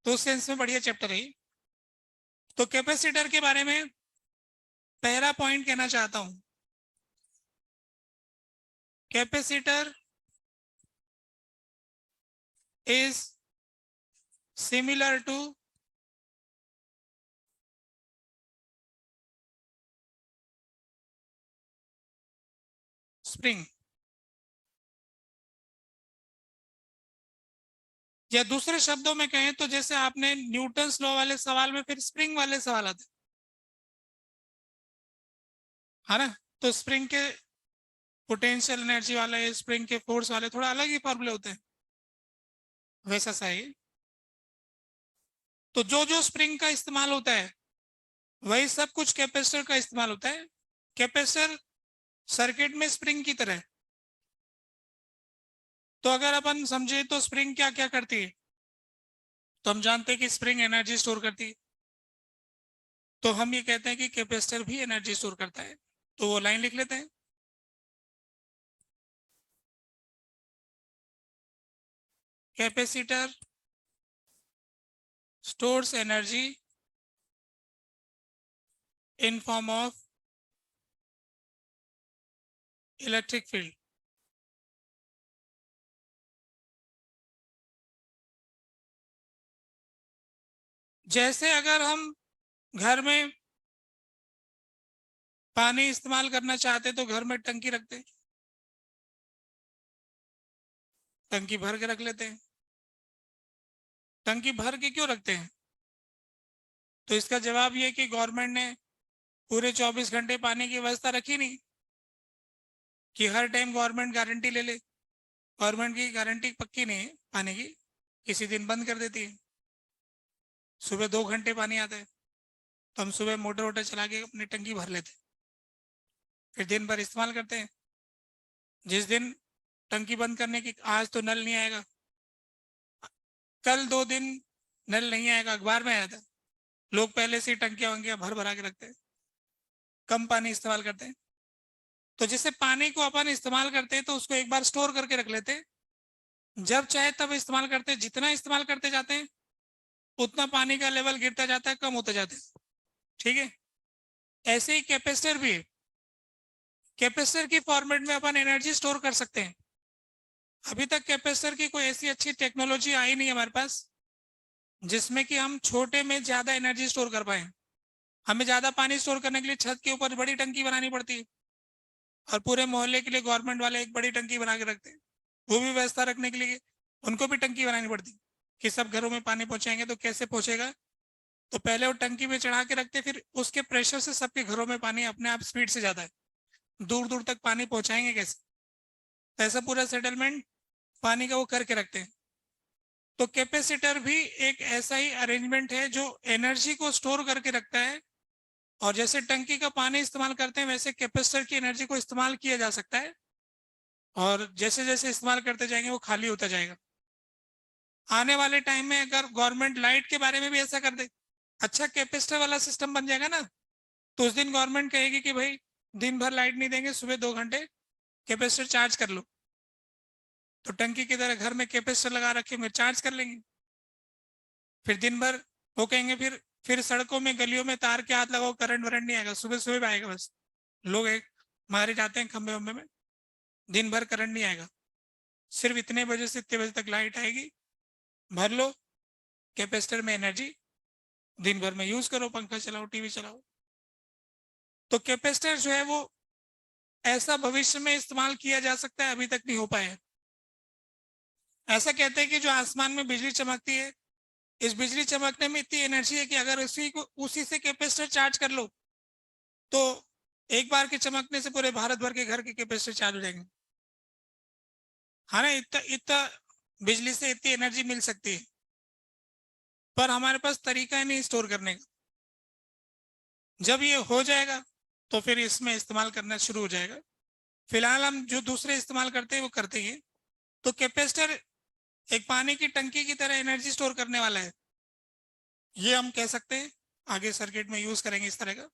तो उस सेंस में बढ़िया चैप्टर है ये। तो कैपेसिटर के बारे में पहला पॉइंट कहना चाहता हूं, capacitor is similar to spring, या दूसरे शब्दों में कहें तो जैसे आपने न्यूटन्स लॉ वाले सवाल में फिर स्प्रिंग वाले सवाल आते, है ना? तो स्प्रिंग के पोटेंशियल एनर्जी वाले, स्प्रिंग के फोर्स वाले थोड़ा अलग ही फॉर्मूले होते हैं, वैसा सा है। तो जो जो स्प्रिंग का इस्तेमाल होता है वही सब कुछ कैपेसिटर का इस्तेमाल होता है। कैपेसिटर सर्किट में स्प्रिंग की तरह, तो अगर अपन समझे तो स्प्रिंग क्या क्या करती है, तो हम जानते हैं कि स्प्रिंग एनर्जी स्टोर करती है, तो हम ये कहते हैं कि कैपेसिटर भी एनर्जी स्टोर करता है। तो वो लाइन लिख लेते हैं, capacitor stores energy in form of electric field. जैसे अगर हम घर में पानी इस्तेमाल करना चाहते तो घर में टंकी रखते, टंकी भर के रख लेते हैं। टंकी भर के क्यों रखते हैं? तो इसका जवाब ये कि गवर्नमेंट ने पूरे 24 घंटे पानी की व्यवस्था रखी नहीं कि हर टाइम गवर्नमेंट गारंटी ले ले। गवर्नमेंट की गारंटी पक्की नहीं है पानी की, किसी दिन बंद कर देती है। सुबह 2 घंटे पानी आता है तो हम सुबह मोटर वोटर चला के अपनी टंकी भर लेते हैं, फिर दिन भर इस्तेमाल करते हैं। जिस दिन टंकी बंद करने की, आज तो नल नहीं आएगा, कल 2 दिन नल नहीं आएगा, अखबार में आया था। लोग पहले से ही टंकियां वंकियां भर भरा के रखते हैं, कम पानी इस्तेमाल करते हैं। तो जिससे पानी को अपन इस्तेमाल करते हैं तो उसको एक बार स्टोर करके रख लेते हैं, जब चाहे तब इस्तेमाल करते हैं। जितना इस्तेमाल करते जाते हैं उतना पानी का लेवल गिरता जाता है, कम होता जाता है। ठीक है, ऐसे ही कैपेसिटर भी है। कैपेसिटर की फॉर्मेट में अपन एनर्जी स्टोर कर सकते हैं। अभी तक कैपेसिटर की कोई ऐसी अच्छी टेक्नोलॉजी आई नहीं हमारे पास जिसमें कि हम छोटे में ज्यादा एनर्जी स्टोर कर पाए। हमें ज्यादा पानी स्टोर करने के लिए छत के ऊपर बड़ी टंकी बनानी पड़ती है, और पूरे मोहल्ले के लिए गवर्नमेंट वाले एक बड़ी टंकी बना के रखते हैं। वो भी व्यवस्था रखने के लिए उनको भी टंकी बनानी पड़ती है कि सब घरों में पानी पहुंचाएंगे तो कैसे पहुंचेगा। तो पहले वो टंकी में चढ़ा के रखते, फिर उसके प्रेशर से सबके घरों में पानी अपने आप स्पीड से जाता है। दूर दूर तक पानी पहुंचाएंगे कैसे, तो ऐसा पूरा सेटलमेंट पानी का वो करके रखते हैं। तो कैपेसिटर भी एक ऐसा ही अरेंजमेंट है जो एनर्जी को स्टोर करके रखता है। और जैसे टंकी का पानी इस्तेमाल करते हैं वैसे कैपेसिटर की एनर्जी को इस्तेमाल किया जा सकता है, और जैसे जैसे इस्तेमाल करते जाएंगे वो खाली होता जाएगा। आने वाले टाइम में अगर गवर्नमेंट लाइट के बारे में भी ऐसा कर दे, अच्छा कैपेसिटर वाला सिस्टम बन जाएगा ना, तो उस दिन गवर्नमेंट कहेगी कि भाई दिन भर लाइट नहीं देंगे, सुबह 2 घंटे कैपेसिटर चार्ज कर लो। तो टंकी की तरह घर में कैपेसिटर लगा रखे, फिर चार्ज कर लेंगे। फिर दिन भर वो कहेंगे, फिर सड़कों में गलियों में तार के हाथ लगाओ, करंट वरंट नहीं आएगा, सुबह सुबह आएगा बस। लोग एक मारे जाते हैं खंबे वंबे में, दिन भर करंट नहीं आएगा। सिर्फ इतने बजे से इतने बजे तक लाइट आएगी, भर लो कैपेसिटर में एनर्जी, दिन भर में यूज करो, पंखा चलाओ, टीवी चलाओ। तो कैपेसिटर जो है वो ऐसा भविष्य में इस्तेमाल किया जा सकता है, अभी तक नहीं हो पाया है। ऐसा कहते हैं कि जो आसमान में बिजली चमकती है, इस बिजली चमकने में इतनी एनर्जी है कि अगर उसी से कैपेसिटर चार्ज कर लो तो एक बार के चमकने से पूरे भारत भर के घर के कैपेसिटर चार्ज हो जाएंगे। हाँ ना, इतना इतना बिजली से इतनी एनर्जी मिल सकती है, पर हमारे पास तरीका नहीं स्टोर करने का। जब ये हो जाएगा तो फिर इसमें इस्तेमाल करना शुरू हो जाएगा। फिलहाल हम जो दूसरे इस्तेमाल करते हैं वो करते ही हैं। तो कैपेसिटर एक पानी की टंकी की तरह एनर्जी स्टोर करने वाला है, ये हम कह सकते हैं। आगे सर्किट में यूज करेंगे इस तरह का।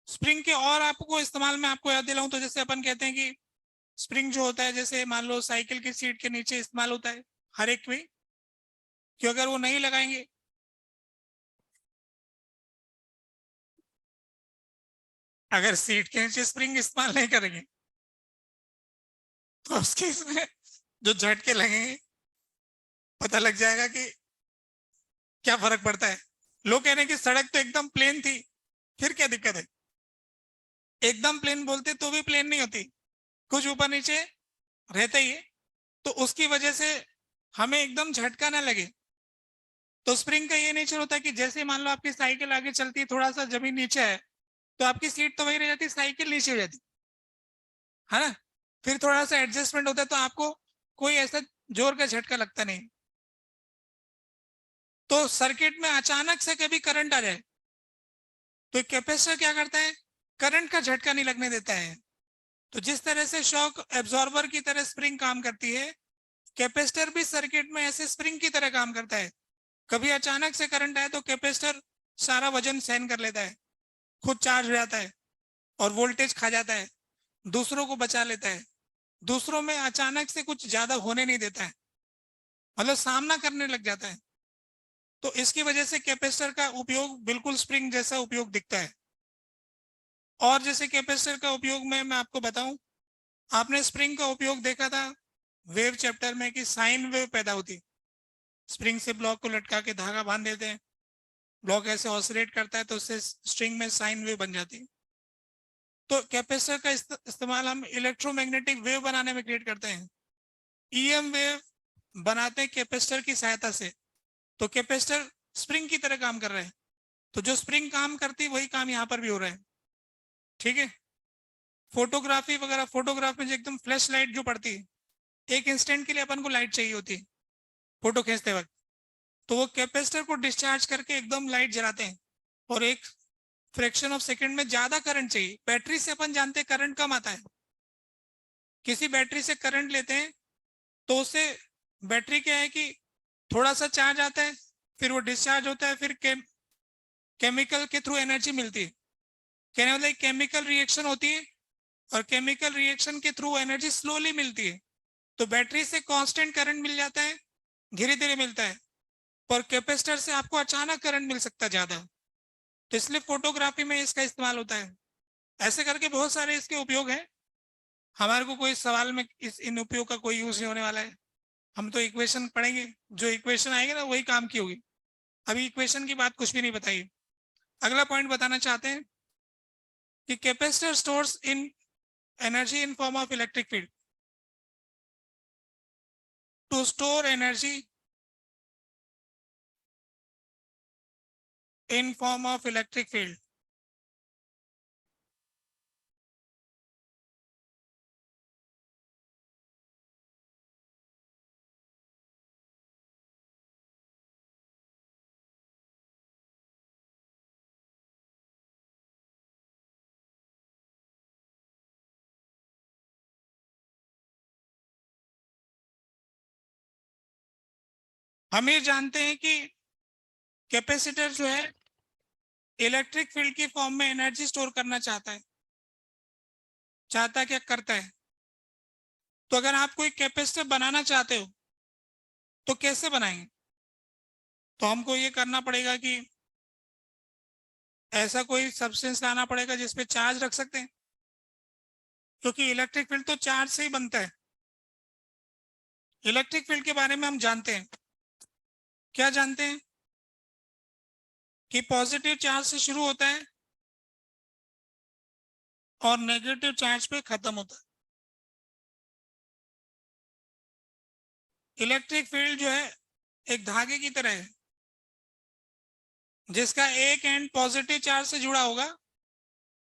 स्प्रिंग के और आपको इस्तेमाल में आपको याद दिलाऊं तो जैसे अपन कहते हैं कि स्प्रिंग जो होता है, जैसे मान लो साइकिल की सीट के नीचे इस्तेमाल होता है हर एक में, कि अगर वो नहीं लगाएंगे, अगर सीट के नीचे स्प्रिंग इस्तेमाल नहीं करेंगे तो उसके इसमें जो झटके लगेंगे पता लग जाएगा कि क्या फर्क पड़ता है। लोग कह रहे हैं कि सड़क तो एकदम प्लेन थी, फिर क्या दिक्कत है? एकदम प्लेन बोलते तो भी प्लेन नहीं होती, कुछ ऊपर नीचे रहता ही है। तो उसकी वजह से हमें एकदम झटका ना लगे। तो स्प्रिंग का ये नेचर होता है कि जैसे मान लो आपकी साइकिल आगे चलती है, थोड़ा सा जमीन नीचे है तो आपकी सीट तो वही रह जाती, साइकिल नीचे हो जाती है ना। फिर थोड़ा सा एडजस्टमेंट होता है तो आपको कोई ऐसा जोर का झटका लगता नहीं। तो सर्किट में अचानक से कभी करंट आ जाए तो कैपेसिटर क्या करता है, करंट का झटका नहीं लगने देता है। तो जिस तरह से शॉक एब्जॉर्बर की तरह स्प्रिंग काम करती है, कैपेसिटर भी सर्किट में ऐसे स्प्रिंग की तरह काम करता है। कभी अचानक से करंट आए तो कैपेसिटर सारा वजन सहन कर लेता है, खुद चार्ज हो जाता है और वोल्टेज खा जाता है, दूसरों को बचा लेता है, दूसरों में अचानक से कुछ ज्यादा होने नहीं देता है, मतलब सामना करने लग जाता है। तो इसकी वजह से कैपेसिटर का उपयोग बिल्कुल स्प्रिंग जैसा उपयोग दिखता है। और जैसे कैपेसिटर का उपयोग में मैं आपको बताऊं, आपने स्प्रिंग का उपयोग देखा था वेव चैप्टर में कि साइन वेव पैदा होती, स्प्रिंग से ब्लॉक को लटका के धागा बांध देते हैं, ब्लॉक ऐसे ऑसिलेट करता है तो उससे स्ट्रिंग में साइन वेव बन जाती है। तो कैपेसिटर का इस्तेमाल हम इलेक्ट्रोमैग्नेटिक वेव बनाने में क्रिएट करते हैं, ईएम वेव बनाते हैं कैपेसिटर की सहायता से। तो कैपेसिटर स्प्रिंग की तरह काम कर रहे हैं, तो जो स्प्रिंग काम करती है वही काम यहाँ पर भी हो रहा है। ठीक है। फोटोग्राफी वगैरह, फोटोग्राफ में जो एकदम फ्लैश लाइट जो पड़ती है, एक इंस्टेंट के लिए अपन को लाइट चाहिए होती है फोटो खींचते वक्त, तो वो कैपेसिटर को डिस्चार्ज करके एकदम लाइट जलाते हैं और एक फ्रैक्शन ऑफ सेकंड में ज्यादा करंट चाहिए। बैटरी से अपन जानते हैं करंट कम आता है, किसी बैटरी से करंट लेते हैं तो उससे बैटरी क्या है कि थोड़ा सा चार्ज आता है, फिर वो डिस्चार्ज होता है, फिर केमिकल के थ्रू एनर्जी मिलती है। कहने मतलब केमिकल रिएक्शन होती है और केमिकल रिएक्शन के थ्रू एनर्जी स्लोली मिलती है। तो बैटरी से कांस्टेंट करंट मिल जाता है, धीरे धीरे मिलता है, पर कैपेसिटर से आपको अचानक करंट मिल सकता है ज्यादा। तो इसलिए फोटोग्राफी में इसका इस्तेमाल होता है। ऐसे करके बहुत सारे इसके उपयोग हैं। हमारे को कोई सवाल में इस इन उपयोग का कोई यूज नहीं होने वाला है, हम तो इक्वेशन पढ़ेंगे, जो इक्वेशन आएगी ना वही काम की होगी। अभी इक्वेशन की बात कुछ भी नहीं बताई। अगला पॉइंट बताना चाहते हैं कि capacitor stores in energy in form of electric field. To store energy in form of electric field, हम ये जानते हैं कि कैपेसिटर जो है इलेक्ट्रिक फील्ड की फॉर्म में एनर्जी स्टोर करना चाहता है। चाहता क्या करता है? तो अगर आप कोई कैपेसिटर बनाना चाहते हो तो कैसे बनाएंगे? तो हमको ये करना पड़ेगा कि ऐसा कोई सब्सटेंस लाना पड़ेगा जिसपे चार्ज रख सकते हैं, क्योंकि इलेक्ट्रिक फील्ड तो चार्ज से ही बनता है। इलेक्ट्रिक फील्ड के बारे में हम जानते हैं, क्या जानते हैं कि पॉजिटिव चार्ज से शुरू होता है और नेगेटिव चार्ज पे खत्म होता है। इलेक्ट्रिक फील्ड जो है एक धागे की तरह है, जिसका एक एंड पॉजिटिव चार्ज से जुड़ा होगा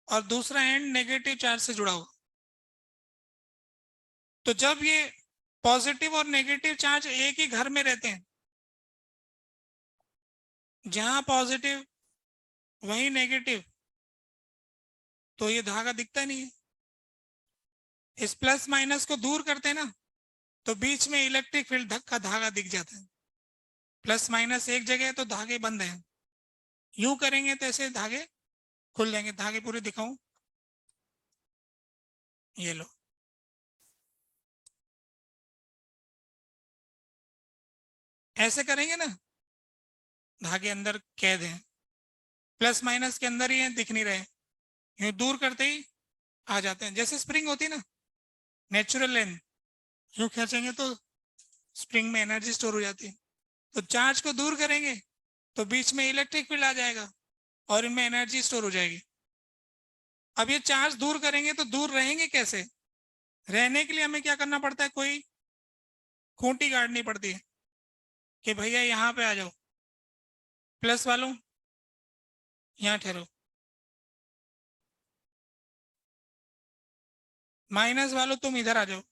और दूसरा एंड नेगेटिव चार्ज से जुड़ा होगा। तो जब ये पॉजिटिव और नेगेटिव चार्ज एक ही घर में रहते हैं, जहां पॉजिटिव वहीं नेगेटिव, तो ये धागा दिखता नहीं है। इस प्लस माइनस को दूर करते हैं ना, तो बीच में इलेक्ट्रिक फील्ड का धागा दिख जाता है। प्लस माइनस एक जगह है तो धागे बंद हैं, यूं करेंगे तो ऐसे धागे खुल जाएंगे। धागे पूरे दिखाऊं, ये लो, ऐसे करेंगे ना, धागे अंदर कैद हैं, प्लस माइनस के अंदर ही हैं, दिख नहीं रहे, यूं दूर करते ही आ जाते हैं। जैसे स्प्रिंग होती है ना, नेचुरल लेंथ, यूं खींचेंगे तो स्प्रिंग में एनर्जी स्टोर हो जाती है। तो चार्ज को दूर करेंगे तो बीच में इलेक्ट्रिक फील्ड आ जाएगा और इनमें एनर्जी स्टोर हो जाएगी। अब ये चार्ज दूर करेंगे तो दूर रहेंगे कैसे? रहने के लिए हमें क्या करना पड़ता है, कोई खूंटी गाड़नी पड़ती है कि भैया यहाँ पे आ जाओ, प्लस वालों यहाँ ठहरो, माइनस वालों तुम इधर आ जाओ।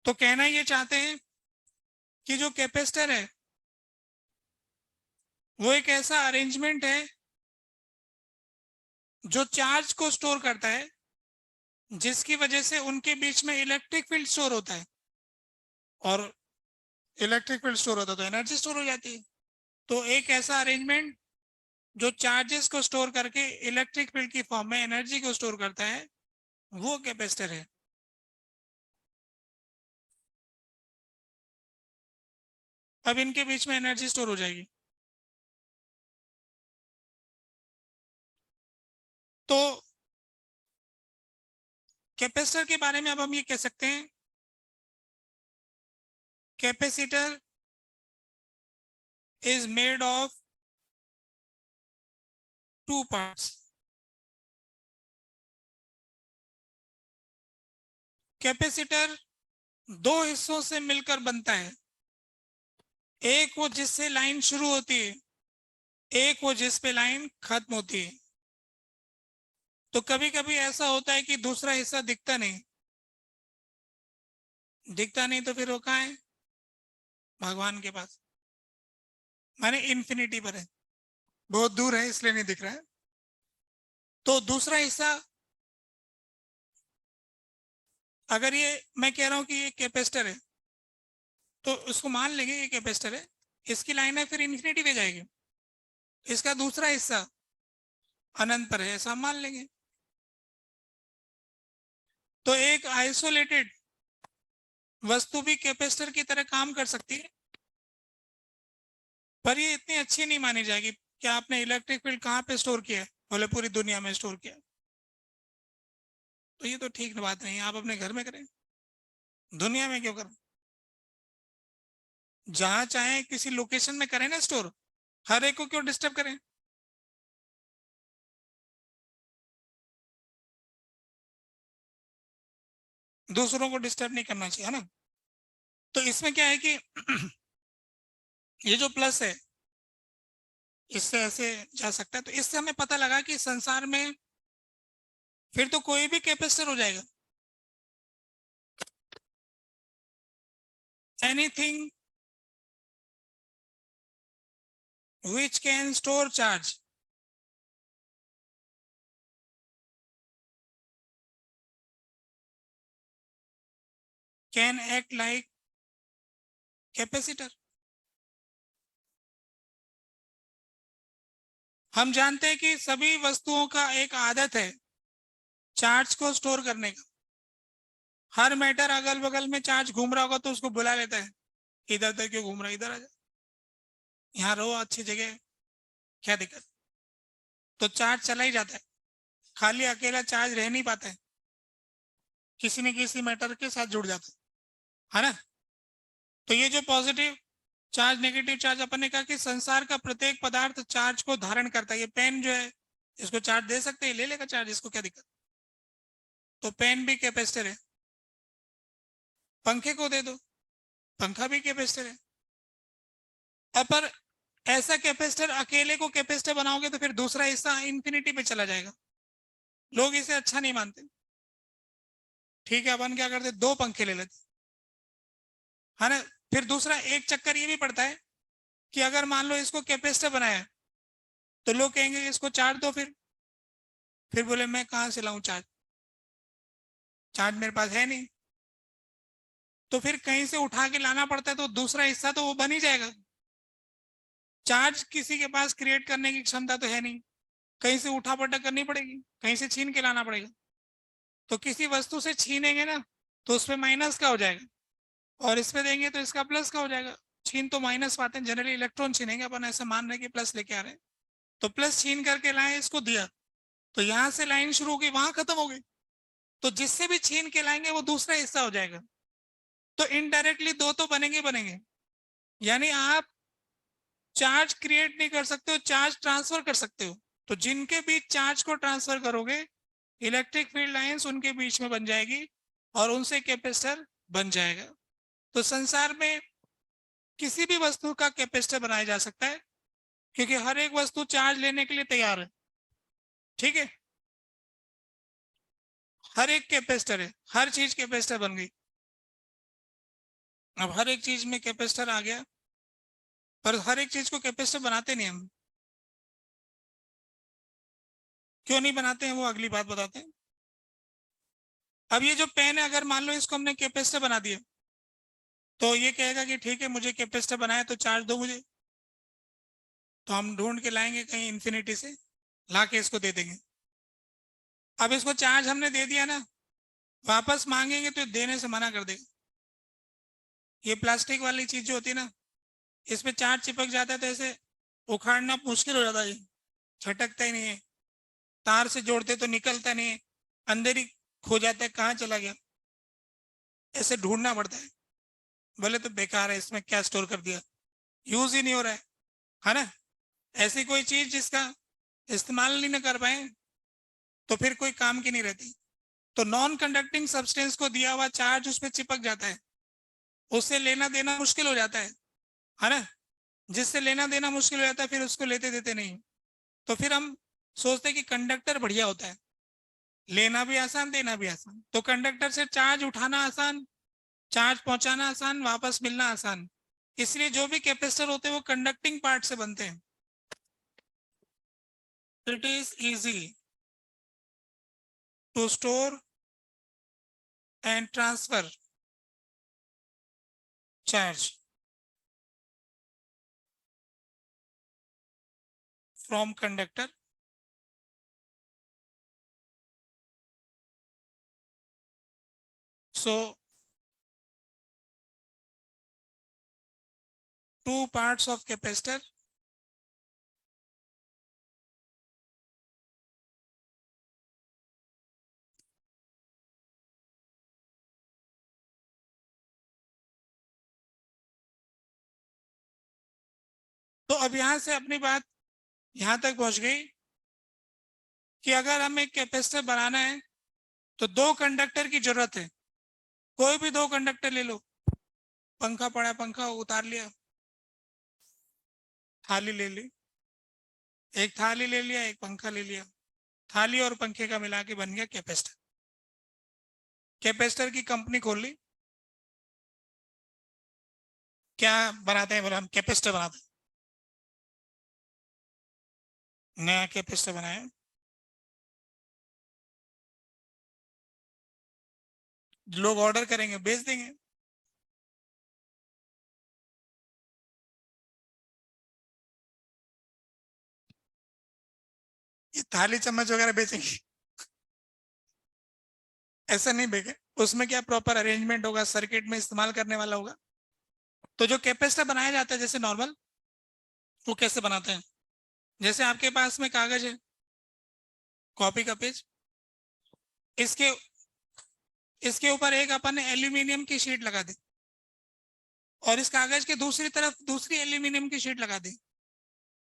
तो कहना ये चाहते हैं कि जो कैपेसिटर है वो एक ऐसा अरेंजमेंट है जो चार्ज को स्टोर करता है, जिसकी वजह से उनके बीच में इलेक्ट्रिक फील्ड स्टोर होता है, और इलेक्ट्रिक फील्ड स्टोर होता है तो एनर्जी स्टोर हो जाती है। तो एक ऐसा अरेंजमेंट जो चार्जेस को स्टोर करके इलेक्ट्रिक फील्ड की फॉर्म में एनर्जी को स्टोर करता है, वो कैपेसिटर है। अब इनके बीच में एनर्जी स्टोर हो जाएगी। तो कैपेसिटर के बारे में अब हम ये कह सकते हैं, capacitor is made of two parts. Capacitor दो हिस्सों से मिलकर बनता है, एक वो जिससे लाइन शुरू होती है, एक वो जिस पे लाइन खत्म होती है। तो कभी कभी ऐसा होता है कि दूसरा हिस्सा दिखता नहीं, दिखता नहीं तो फिर वो कहाँ है? भगवान के पास, माने इन्फिनिटी पर है, बहुत दूर है इसलिए नहीं दिख रहा है। तो दूसरा हिस्सा, अगर ये मैं कह रहा हूं कि ये कैपेसिटर है, तो उसको मान लेंगे ये कैपेसिटर है, इसकी लाइन है फिर इन्फिनिटी पे जाएगी, इसका दूसरा हिस्सा अनंत पर है, ऐसा हम मान लेंगे। तो एक आइसोलेटेड वस्तु भी कैपेसिटर की तरह काम कर सकती है, पर ये इतनी अच्छी नहीं मानी जाएगी। क्या आपने इलेक्ट्रिक फील्ड कहाँ पे स्टोर किया है? बोले पूरी दुनिया में स्टोर किया। तो ये तो ठीक बात नहीं है, आप अपने घर में करें, दुनिया में क्यों करें? जहां चाहे किसी लोकेशन में करें ना स्टोर, हर एक को क्यों डिस्टर्ब करें? दूसरों को डिस्टर्ब नहीं करना चाहिए, है ना। तो इसमें क्या है कि ये जो प्लस है, इससे ऐसे जा सकता है, तो इससे हमें पता लगा कि संसार में फिर तो कोई भी कैपेसिटर हो जाएगा। Anything which can store charge can act like capacitor. हम जानते हैं कि सभी वस्तुओं का एक आदत है चार्ज को स्टोर करने का। हर मैटर अगल बगल में चार्ज घूम रहा होगा तो उसको बुला लेता है, इधर उधर क्यों घूम रहा है, इधर आ जा, यहाँ रहो अच्छी जगह, क्या दिक्कत। तो चार्ज चला ही जाता है, खाली अकेला चार्ज रह नहीं पाता है, किसी न किसी मैटर के साथ जुड़ जाता है ना। तो ये जो पॉजिटिव चार्ज नेगेटिव चार्ज, अपन ने कहा कि संसार का प्रत्येक पदार्थ चार्ज को धारण करता है। ये पेन जो है, इसको चार्ज दे सकते हैं, ले लेगा चार्ज, इसको क्या दिक्कत। तो पेन भी कैपेसिटर है। पंखे को दे दो, पंखा भी कैपेसिटर है। अब पर ऐसा कैपेसिटर, अकेले को कैपेसिटर बनाओगे तो फिर दूसरा हिस्सा इंफिनिटी पे चला जाएगा, लोग इसे अच्छा नहीं मानते। ठीक है, अपन क्या करते, दो पंखे ले लेते, है ना। फिर दूसरा एक चक्कर ये भी पड़ता है कि अगर मान लो इसको कैपेसिटर बनाया, तो लोग कहेंगे इसको चार्ज दो, फिर बोले मैं कहाँ से लाऊं चार्ज, चार्ज मेरे पास है नहीं। तो फिर कहीं से उठा के लाना पड़ता है, तो दूसरा हिस्सा तो वो बन ही जाएगा। चार्ज किसी के पास क्रिएट करने की क्षमता तो है नहीं, कहीं से उठा पटक करनी पड़ेगी, कहीं से छीन के लाना पड़ेगा। तो किसी वस्तु से छीनेंगे ना, तो उसमें माइनस का हो जाएगा, और इस पे देंगे तो इसका प्लस का हो जाएगा। छीन तो माइनस पाते हैं जनरली, इलेक्ट्रॉन छीनेंगे, अपन ऐसा मान रहे हैं कि प्लस लेके आ रहे हैं। तो प्लस छीन करके लाए, इसको दिया, तो यहाँ से लाइन शुरू हो गई, वहां खत्म हो गई। तो जिससे भी छीन के लाएंगे वो दूसरा हिस्सा हो जाएगा। तो इनडायरेक्टली दो तो बनेंगे बनेंगे। यानी आप चार्ज क्रिएट नहीं कर सकते हो, चार्ज ट्रांसफर कर सकते हो। तो जिनके बीच चार्ज को ट्रांसफर करोगे, इलेक्ट्रिक फील्ड लाइंस उनके बीच में बन जाएगी, और उनसे कैपेसिटर बन जाएगा। तो संसार में किसी भी वस्तु का कैपेसिटर बनाया जा सकता है, क्योंकि हर एक वस्तु चार्ज लेने के लिए तैयार है। ठीक है, हर एक कैपेसिटर है, हर चीज कैपेसिटर बन गई। अब हर एक चीज में कैपेसिटर आ गया, पर हर एक चीज को कैपेसिटर बनाते नहीं हम। क्यों नहीं बनाते हैं वो अगली बात बताते हैं। अब ये जो पेन है, अगर मान लो इसको हमने कैपेसिटर बना दिया, तो ये कहेगा कि ठीक है मुझे कैपेसिटर बनाया तो चार्ज दो मुझे। तो हम ढूंढ के लाएंगे कहीं इन्फिनिटी से, ला के इसको दे देंगे। अब इसको चार्ज हमने दे दिया ना, वापस मांगेंगे तो देने से मना कर देगा। ये प्लास्टिक वाली चीज जो होती है ना, इसमें चार्ज चिपक जाता है तो ऐसे उखाड़ना मुश्किल हो जाता है, झटकता ही नहीं है, तार से जोड़ते तो निकलता नहीं है, अंदर ही खो जाता है, कहाँ चला गया, ऐसे ढूंढना पड़ता है। बोले तो बेकार है, इसमें क्या स्टोर कर दिया, यूज ही नहीं हो रहा है ना। ऐसी कोई चीज जिसका इस्तेमाल नहीं ना कर पाए तो फिर कोई काम की नहीं रहती। तो नॉन कंडक्टिंग सब्सटेंस को दिया हुआ चार्ज उस पर चिपक जाता है, उससे लेना देना मुश्किल हो जाता है ना। जिससे लेना देना मुश्किल हो जाता है फिर उसको लेते देते नहीं। तो फिर हम सोचते हैं कि कंडक्टर बढ़िया होता है, लेना भी आसान देना भी आसान। तो कंडक्टर से चार्ज उठाना आसान, चार्ज पहुंचाना आसान, वापस मिलना आसान। इसलिए जो भी कैपेसिटर होते हैं वो कंडक्टिंग पार्ट से बनते हैं। It is easy to store and transfer charge from conductor so two parts of capacitor, तो अब यहां से अपनी बात यहां तक पहुंच गई कि अगर हमें कैपेसिटर बनाना है तो दो कंडक्टर की जरूरत है। कोई भी दो कंडक्टर ले लो, पंखा पड़ा, पंखा उतार लिया, थाली ले ली, एक थाली ले लिया, एक पंखा ले लिया, थाली और पंखे का मिला के बन गया कैपेसिटर। कैपेसिटर की कंपनी खोल ली, क्या बनाते हैं, बोला हम कैपेसिटर बनाते हैं, नया कैपेसिटर बनाया, लोग ऑर्डर करेंगे बेच देंगे। ये थाली चम्मच वगैरह बेचेंगे, ऐसा नहीं बेचे। उसमें क्या प्रॉपर अरेंजमेंट होगा, सर्किट में इस्तेमाल करने वाला होगा। तो जो कैपेसिटर बनाया जाता है जैसे नॉर्मल, वो कैसे बनाते हैं, जैसे आपके पास में कागज है, कॉपी का पेज, इसके इसके ऊपर एक अपन ने एल्यूमिनियम की शीट लगा दी और इस कागज के दूसरी तरफ दूसरी एल्यूमिनियम की शीट लगा दी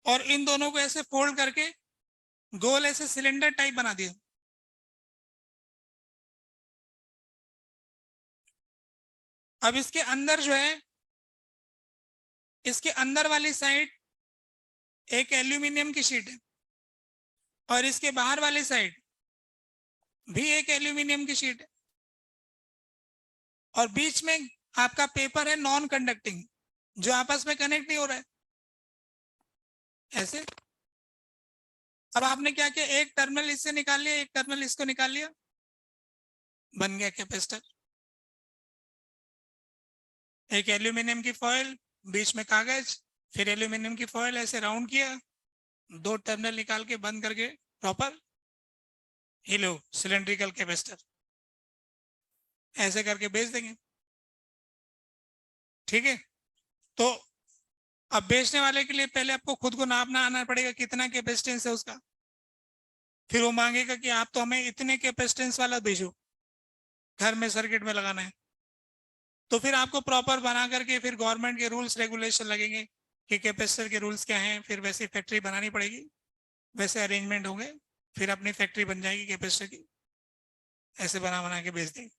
और इन दोनों को ऐसे फोल्ड करके गोल ऐसे सिलेंडर टाइप बना दिया। अब इसके अंदर जो है, इसके अंदर वाली साइड एक एल्यूमिनियम की शीट है और इसके बाहर वाली साइड भी एक एल्यूमिनियम की शीट है और बीच में आपका पेपर है नॉन कंडक्टिंग, जो आपस में कनेक्ट नहीं हो रहा है ऐसे। अब आपने क्या किया, एक टर्मिनल इससे निकाल लिया, एक टर्मिनल इसको निकाल लिया, बन गया कैपेसिटर। एक एल्यूमिनियम की फॉइल, बीच में कागज, फिर एल्यूमिनियम की फॉइल ऐसे राउंड किया, दो टर्मिनल निकाल के बंद करके प्रॉपर, ये लो सिलेंड्रिकल कैपेसिटर, ऐसे करके बेच देंगे। ठीक है। तो अब बेचने वाले के लिए पहले आपको खुद को नापना आना पड़ेगा कितना कैपेसिटेंस है उसका, फिर वो मांगेगा कि आप तो हमें इतने कैपेसिटेंस वाला भेजो, घर में सर्किट में लगाना है। तो फिर आपको प्रॉपर बना करके फिर गवर्नमेंट के रूल्स रेगुलेशन लगेंगे कि कैपेसिटर के रूल्स क्या हैं, फिर वैसी फैक्ट्री बनानी पड़ेगी, वैसे अरेंजमेंट होंगे, फिर अपनी फैक्ट्री बन जाएगी कैपेसिटर की, ऐसे बना बना के बेच देंगे।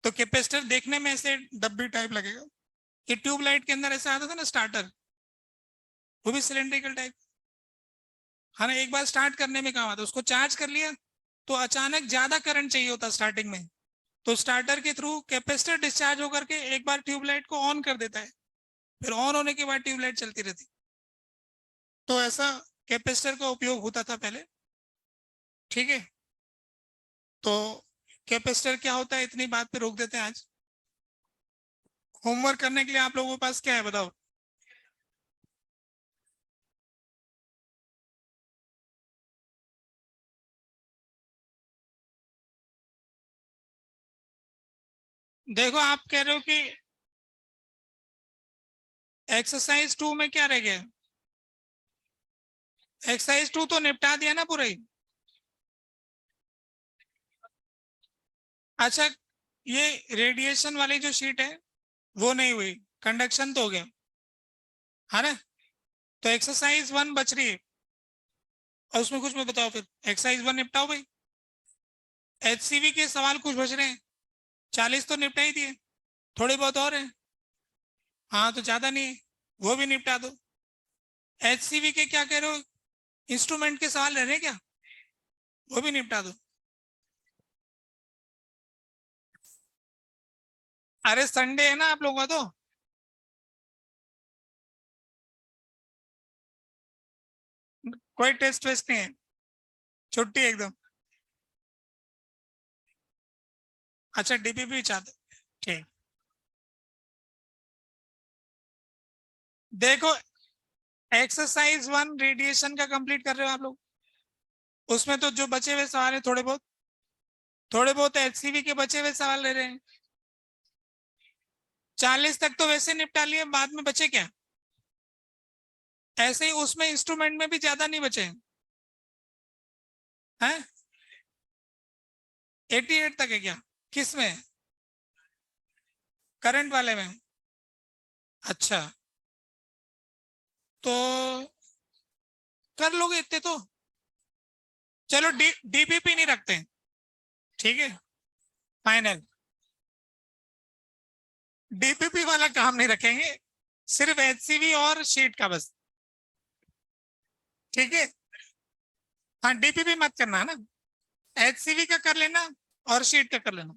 तो कैपेसिटर देखने में ऐसे डब्बी टाइप लगेगा, ये ट्यूबलाइट के अंदर ऐसा आता था ना स्टार्टर, वो भी सिलेंड्रिकल टाइप। हाँ ना, एक बार स्टार्ट करने में काम आता है, उसको चार्ज कर लिया तो अचानक ज्यादा करंट चाहिए होता स्टार्टिंग में, तो स्टार्टर के थ्रू कैपेसिटर डिस्चार्ज होकर के एक बार ट्यूबलाइट को ऑन कर देता है, फिर ऑन होने के बाद ट्यूबलाइट चलती रहती। तो ऐसा कैपेसिटर का उपयोग होता था पहले। ठीक है। तो कैपेसिटर क्या होता है इतनी बात पे रोक देते हैं आज। होमवर्क करने के लिए आप लोगों के पास क्या है बताओ। देखो आप कह रहे हो कि एक्सरसाइज 2 में क्या रह गया? एक्सरसाइज 2 तो निपटा दिया ना पूरा ही। अच्छा, ये रेडिएशन वाली जो शीट है वो नहीं हुई, कंडक्शन तो हो गया, है ना? तो एक्सरसाइज 1 बच रही है, और उसमें कुछ मैं बताओ फिर। एक्सरसाइज 1 निपटाओ भाई। एचसीवी के सवाल कुछ बच रहे हैं, 40 तो निपटा ही दिए, थोड़े बहुत और हैं। हाँ तो ज्यादा नहीं है, वो भी निपटा दो। एचसीवी के क्या कह रहे हो, इंस्ट्रूमेंट के सवाल रह रहे हैं क्या? वो भी निपटा दो। अरे संडे है ना आप लोगों का, तो कोई टेस्ट वेस्ट नहीं है, छुट्टी एकदम। अच्छा डीपीपी चाहते, ठीक। देखो, एक्सरसाइज 1 रेडिएशन का कंप्लीट कर रहे हो आप लोग, उसमें तो जो बचे हुए सवाल है थोड़े बहुत एचसीवी के बचे हुए सवाल ले रहे हैं। 40 तक तो वैसे निपटा लिए, बाद में बचे क्या? ऐसे ही उसमें इंस्ट्रूमेंट में भी ज्यादा नहीं बचे हैं। 88 तक है क्या? किस में? करंट वाले में? अच्छा, तो कर लोगे इतने तो। चलो डीपीपी नहीं रखते हैं, ठीक है, फाइनल। डीपीपी वाला काम नहीं रखेंगे, सिर्फ एचसीवी और शीट का बस, ठीक है। हाँ डीपीपी मत करना है ना, एचसीवी का कर लेना और शीट का कर लेना।